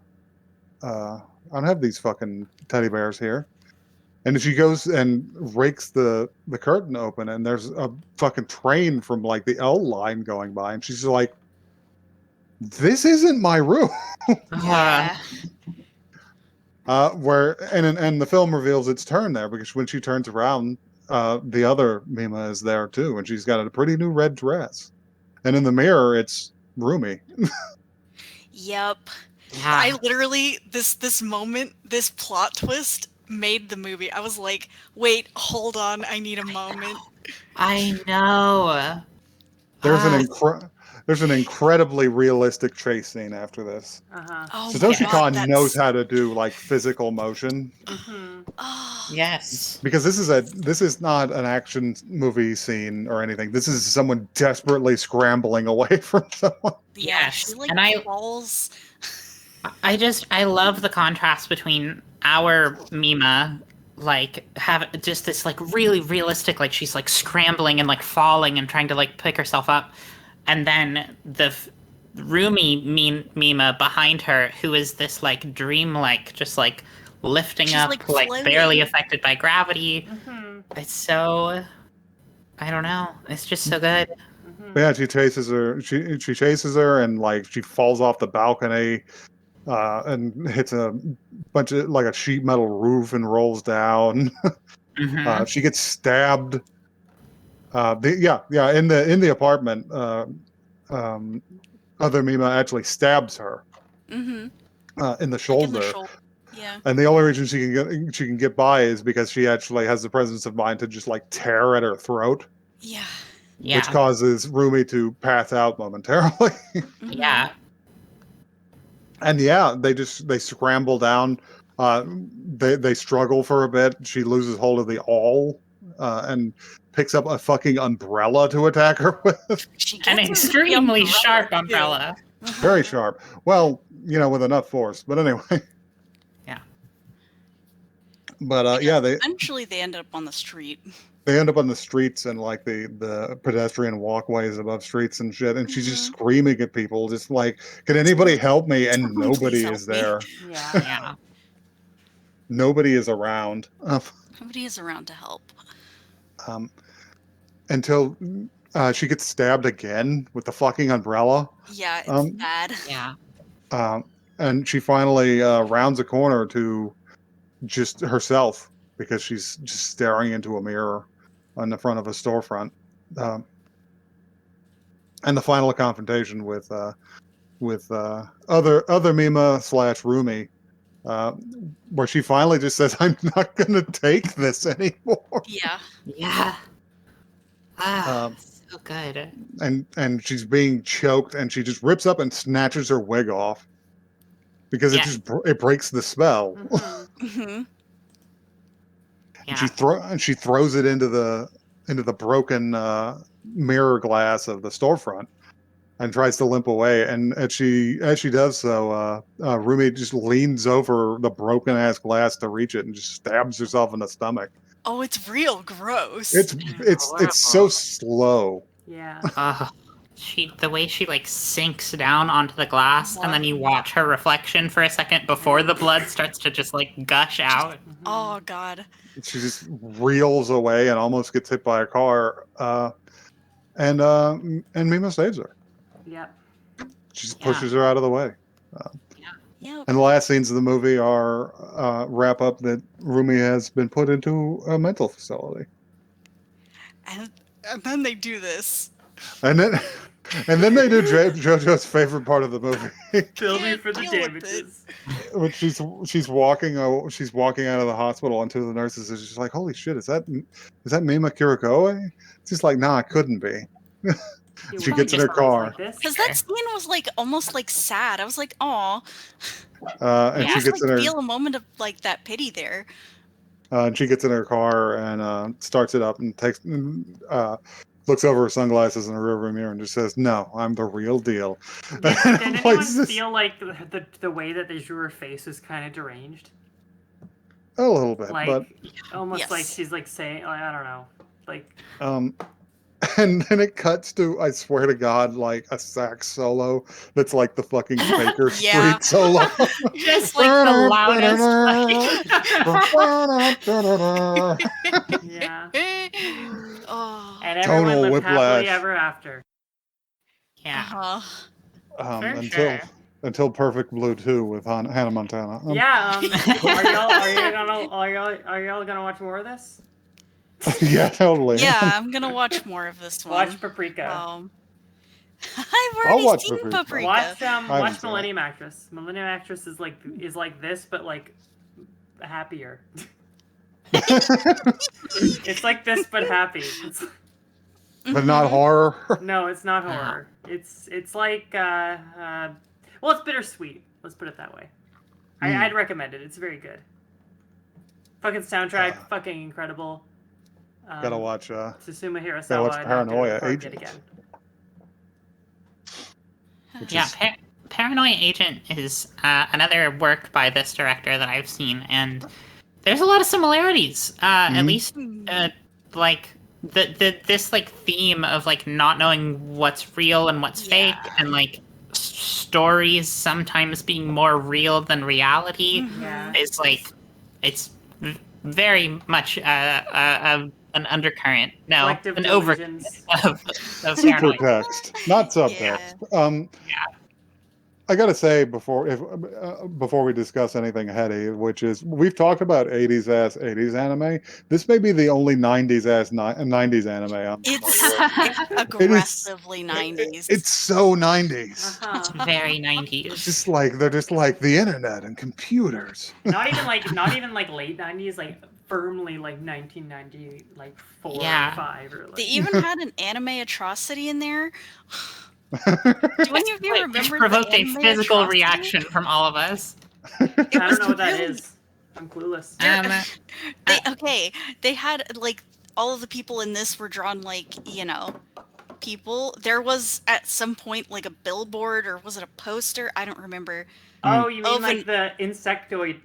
Speaker 1: don't have these fucking teddy bears here." And she goes and rakes the curtain open, and there's a fucking train from like the L line going by, and she's like, "This isn't my room."
Speaker 2: Yeah.
Speaker 1: And the film reveals its turn there because when she turns around, the other Mima is there too, and she's got a pretty new red dress, and in the mirror it's Rumi.
Speaker 2: Yep.
Speaker 5: Yeah.
Speaker 2: I literally this moment, this plot twist made the movie. I was like, wait, hold on, I need a moment.
Speaker 5: I know.
Speaker 1: There's
Speaker 5: Ah.
Speaker 1: there's an incredibly realistic chase scene after this.
Speaker 3: Uh-huh.
Speaker 2: Oh my
Speaker 1: Satoshi
Speaker 2: God,
Speaker 1: Kon
Speaker 2: that's-
Speaker 1: knows how to do like physical motion
Speaker 3: Mm-hmm.
Speaker 2: Oh,
Speaker 5: Yes.
Speaker 1: because this is not an action movie scene or anything. This is someone desperately scrambling away from someone.
Speaker 2: yeah,
Speaker 5: Yes,
Speaker 2: she like
Speaker 5: and
Speaker 2: falls.
Speaker 5: I love the contrast between our Mima, like, have just this, like, really realistic, like, she's, like, scrambling and, like, falling and trying to, like, pick herself up. And then the Rumi Mima behind her, who is this, like, dream-like, just, like, lifting
Speaker 2: She's,
Speaker 5: up,
Speaker 2: like,
Speaker 5: like,
Speaker 2: floating.
Speaker 5: barely affected by gravity.
Speaker 3: Mm-hmm.
Speaker 5: It's so... I don't know. It's just so good.
Speaker 3: Mm-hmm.
Speaker 1: But yeah, she chases her. She chases her, and like she falls off the balcony, and hits a bunch of like a sheet metal roof and rolls down.
Speaker 5: Mhm.
Speaker 1: She gets stabbed. In the apartment, other Mima actually stabs her
Speaker 2: Mm-hmm.
Speaker 1: in the
Speaker 2: Like
Speaker 1: shoulder.
Speaker 2: in the shoulder. Yeah.
Speaker 1: And the only reason she can get by is because she actually has the presence of mind to just like tear at her throat,
Speaker 2: Yeah.
Speaker 5: Yeah.
Speaker 1: which causes Rumi to pass out momentarily.
Speaker 2: Mhm.
Speaker 5: Yeah.
Speaker 1: And yeah, they scramble down. They struggle for a bit. She loses hold of the awl and picks up a fucking umbrella to attack her with.
Speaker 2: She
Speaker 5: An
Speaker 2: gets the
Speaker 5: extremely
Speaker 2: umbrella,
Speaker 5: sharp
Speaker 2: too.
Speaker 5: umbrella.
Speaker 1: Very sharp. Well, with enough force. But anyway.
Speaker 5: Yeah.
Speaker 1: But yeah, they
Speaker 2: Eventually, they end up on the street.
Speaker 1: end up on the streets and like the pedestrian walkways above streets and shit, and she's just
Speaker 2: Mhm.
Speaker 1: screaming at people, just like, "Can anybody help me?" And
Speaker 2: Someone please
Speaker 1: nobody
Speaker 2: help
Speaker 1: is
Speaker 2: me.
Speaker 1: there.
Speaker 3: Yeah.
Speaker 5: Yeah.
Speaker 1: Nobody is around.
Speaker 2: Nobody is around to help.
Speaker 1: Until she gets stabbed again with the fucking umbrella.
Speaker 2: Yeah, it's
Speaker 1: Um,
Speaker 2: bad.
Speaker 5: Yeah.
Speaker 1: And she finally rounds a corner to just herself because she's just staring into a mirror on the front of a storefront. And the final confrontation with other Mima / Rumi, where she finally just says, "I'm not gonna take this anymore."
Speaker 2: Yeah.
Speaker 5: Yeah. Ah,
Speaker 1: Um,
Speaker 5: so good.
Speaker 1: and she's being choked, and she just rips up and snatches her wig off because
Speaker 5: Yeah.
Speaker 1: it breaks the spell.
Speaker 3: Mm-hmm.
Speaker 2: hmm
Speaker 5: Yeah.
Speaker 1: And she throws it into the broken mirror glass of the storefront and tries to limp away. And as she does so, Rumi just leans over the broken ass glass to reach it and just stabs herself in the stomach.
Speaker 2: Oh, it's real gross.
Speaker 1: It's so slow.
Speaker 3: Yeah.
Speaker 5: The way she like sinks down onto the glass, and then you watch her reflection for a second before the blood starts to just like gush out.
Speaker 2: Oh God.
Speaker 1: She just reels away and almost gets hit by a car. And Mima saves her.
Speaker 3: Yep.
Speaker 1: She just pushes her out of the way.
Speaker 2: Yep.
Speaker 1: And the last scenes of the movie are wrap up that Rumi has been put into a mental facility.
Speaker 2: And then they do this.
Speaker 1: And then they do JoJo's favorite part of the movie.
Speaker 3: Bill me
Speaker 2: Can't
Speaker 3: for the
Speaker 2: deal with
Speaker 3: damages.
Speaker 1: When she's walking out of the hospital, and two of the nurses is just like, "Holy shit, is that Mima Kurikoe?" She's like, "Nah, it couldn't be." She gets in her car.
Speaker 2: Because that scene was like almost like sad. I was like, "Aw."
Speaker 1: And she gets in her.
Speaker 2: Feel a moment of like that pity there.
Speaker 1: And she gets in her car and starts it up and looks over her sunglasses in the rearview mirror and just says, "No, I'm the real deal."
Speaker 3: Did anyone feel like the way that they drew her face was kind of deranged?
Speaker 1: A little bit,
Speaker 3: Like
Speaker 1: but
Speaker 3: almost like she's like saying, like, I don't know, like.
Speaker 1: And then it cuts to, I swear to God, like a sax solo that's like the fucking Baker Street solo.
Speaker 5: Just like the loudest.
Speaker 3: Yeah.
Speaker 2: Oh.
Speaker 3: And everyone
Speaker 1: Tonal
Speaker 3: lived happily
Speaker 1: whiplash.
Speaker 3: ever after.
Speaker 5: Yeah.
Speaker 2: Uh-huh.
Speaker 1: Until Perfect Blue 2 with Hannah Montana.
Speaker 3: Yeah. Are y'all gonna watch more of this?
Speaker 1: Yeah, totally.
Speaker 2: Yeah, I'm gonna watch more of this one.
Speaker 3: Watch Paprika.
Speaker 2: I've already
Speaker 1: watch
Speaker 2: seen
Speaker 1: Paprika.
Speaker 2: Paprika.
Speaker 3: Watch Millennium Actress. Millennium Actress is like this, but like happier. It's like this, but happy.
Speaker 1: But not horror.
Speaker 3: No, it's not horror. It's like well, it's bittersweet. Let's put it that way. I'd recommend it. It's very good. Fucking soundtrack, fucking incredible.
Speaker 1: Gotta watch.
Speaker 3: Susumu Hirasawa.
Speaker 1: Gotta watch Paranoia Agent.
Speaker 5: Yeah, Paranoia Agent is another work by this director that I've seen, and there's a lot of similarities. At least, like this like theme of like not knowing what's real and what's fake, and like stories sometimes being more real than reality is like it's very much an undercurrent, an overcurrent of
Speaker 1: supertext, not subtext. I gotta say before we discuss anything heady, which is we've talked about 80s anime. This may be the only 90s anime.
Speaker 2: It's aggressively 90s.
Speaker 1: It's so 90s.
Speaker 5: It's very 90s.
Speaker 1: It's just like they're just like the internet and computers.
Speaker 3: Not even like late 90s, like firmly like 1990, like 4 or 5 or like.
Speaker 2: They even had an anime atrocity in there. Do any of you remember?
Speaker 5: It provoked a physical reaction from all of us.
Speaker 3: I don't know what that is. I'm clueless.
Speaker 2: They had like all of the people in this were drawn like people. There was at some point like a billboard or was it a poster? I don't remember.
Speaker 3: Oh, you mean like the insectoid?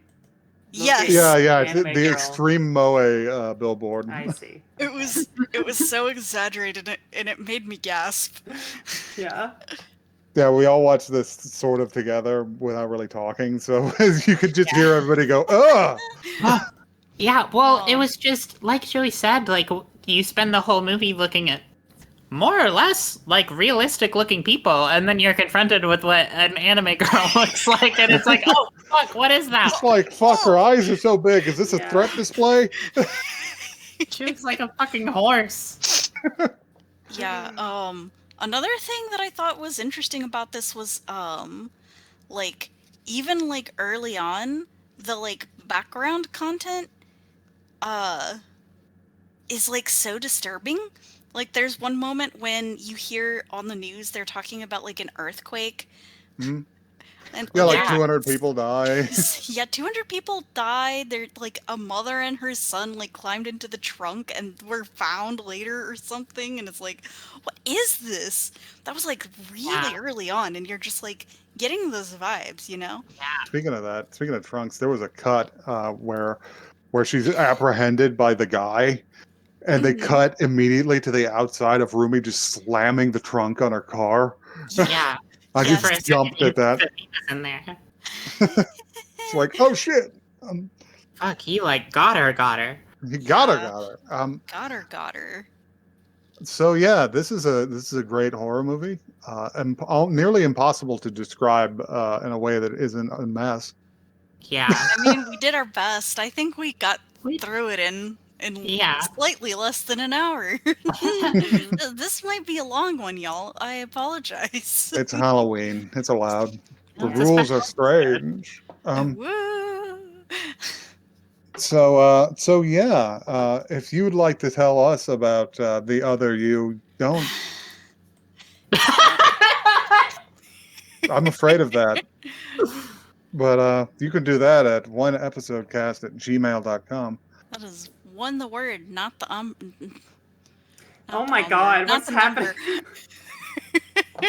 Speaker 2: Yes.
Speaker 1: Yeah. The extreme moe billboard.
Speaker 3: I see.
Speaker 2: It was so exaggerated and it made me gasp.
Speaker 3: Yeah.
Speaker 1: Yeah, we all watched this sort of together without really talking, so you could just hear everybody go, "Ugh!"
Speaker 5: Yeah, well, it was just like Joey said. Like you spend the whole movie looking at more or less like realistic looking people, and then you're confronted with what an anime girl looks like, and it's like, oh fuck, what is that?
Speaker 1: It's like, fuck, her eyes are so big. Is this a threat display?
Speaker 5: She looks like a fucking horse.
Speaker 2: Yeah. Another thing that I thought was interesting about this was like even like early on the like background content is like so disturbing. Like there's one moment when you hear on the news they're talking about like an earthquake. And
Speaker 1: Yeah, like
Speaker 5: Yeah.
Speaker 1: 200 people die.
Speaker 2: yeah, 200 people died. They're like a mother and her son like climbed into the trunk and were found later or something. And it's like, what is this? That was like really
Speaker 5: Yeah.
Speaker 2: early on, and you're just like getting those vibes, you know?
Speaker 1: Speaking of that, speaking of trunks, there was a cut where she's apprehended by the guy, and they
Speaker 2: Mhm.
Speaker 1: cut immediately to the outside of Rumi just slamming the trunk on her car.
Speaker 5: Yeah.
Speaker 1: I
Speaker 2: Yes.
Speaker 5: For a
Speaker 1: just
Speaker 5: second,
Speaker 1: jumped
Speaker 5: you
Speaker 1: at that.
Speaker 5: thought he was in there.
Speaker 1: It's like, oh shit,
Speaker 5: Fuck, he like got her.
Speaker 1: he got
Speaker 2: Yeah.
Speaker 1: her.
Speaker 2: Got her.
Speaker 1: So yeah, this is a great horror movie, and nearly impossible to describe in a way that isn't a mess.
Speaker 5: Yeah.
Speaker 2: I mean, we did our best. I think we got
Speaker 5: We-
Speaker 2: through it in
Speaker 5: Yeah.
Speaker 2: slightly less than an hour. This might be a long one, y'all. I apologize.
Speaker 1: It's Halloween. It's allowed. The
Speaker 5: It's a
Speaker 1: rules are
Speaker 5: special
Speaker 1: strange.
Speaker 2: Woo!
Speaker 1: So yeah, if you'd like to tell us about the other you, don't. I'm afraid of that. But you can do that at oneepisodecast@gmail.com.
Speaker 2: That is one the word, not the not
Speaker 3: Oh
Speaker 2: the
Speaker 3: my
Speaker 2: number,
Speaker 3: God,
Speaker 2: not
Speaker 3: what's
Speaker 2: the number.
Speaker 3: happening?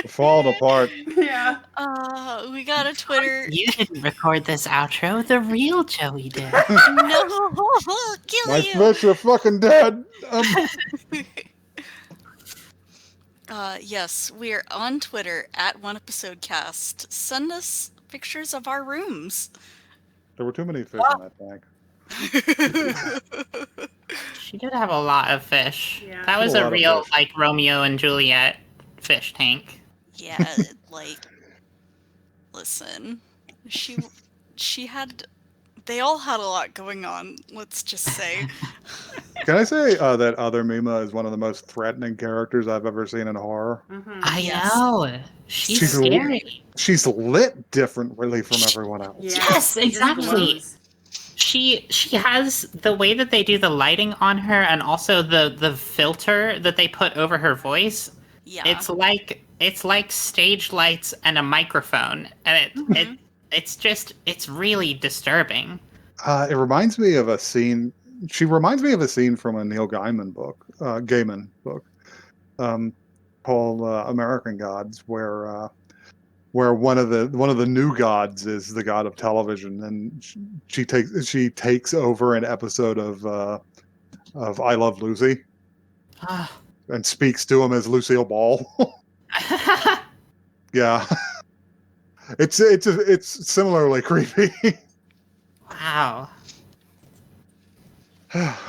Speaker 1: Falling apart.
Speaker 3: Yeah.
Speaker 2: We got a Twitter.
Speaker 5: You didn't record this outro. The real Joey did.
Speaker 2: No, kill
Speaker 1: My
Speaker 2: you.
Speaker 1: fish are fucking dead.
Speaker 2: Yes, we are on Twitter at OneEpisodeCast. Send us pictures of our rooms.
Speaker 1: There were too many fish in that tank.
Speaker 5: She did have a lot of fish.
Speaker 3: Yeah.
Speaker 5: That was
Speaker 1: A
Speaker 5: a
Speaker 1: lot of
Speaker 5: real
Speaker 1: fish.
Speaker 5: like Romeo and Juliet fish tank.
Speaker 2: Yeah, like, listen, she had, they all had a lot going on, let's just say.
Speaker 1: Can I say that Other Mima is one of the most threatening characters I've ever seen in horror?
Speaker 3: Mm-hmm.
Speaker 5: I
Speaker 2: Yes.
Speaker 5: know. She's
Speaker 1: She's
Speaker 5: scary.
Speaker 1: She's lit differently from everyone else.
Speaker 3: Yeah.
Speaker 5: Yes,
Speaker 3: it just
Speaker 5: exactly.
Speaker 3: glows.
Speaker 5: She has the way that they do the lighting on her, and also the filter that they put over her voice.
Speaker 2: Yeah.
Speaker 5: It's like stage lights and a microphone, and
Speaker 2: Mhm.
Speaker 5: it's really disturbing.
Speaker 1: It reminds me of a scene. She reminds me of a scene from a Neil Gaiman book, called American Gods, where one of the new gods is the god of television, and she takes over an episode of I Love Lucy
Speaker 5: Ah.
Speaker 1: and speaks to him as Lucille Ball. Yeah, it's similarly creepy.
Speaker 5: Wow.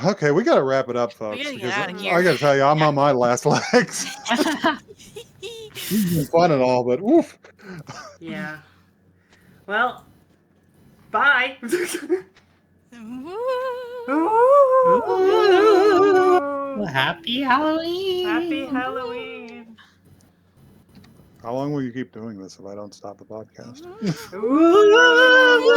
Speaker 1: Okay, we got to wrap it up, folks.
Speaker 2: gotta get
Speaker 1: because
Speaker 2: outta
Speaker 1: I
Speaker 2: here.
Speaker 1: got to tell you, I'm on my last legs. It's fun and all, but oof.
Speaker 3: Yeah. Well, bye.
Speaker 5: Ooh, happy Halloween.
Speaker 3: Happy Halloween.
Speaker 1: How long will you keep doing this if I don't stop the podcast?
Speaker 3: Ooh.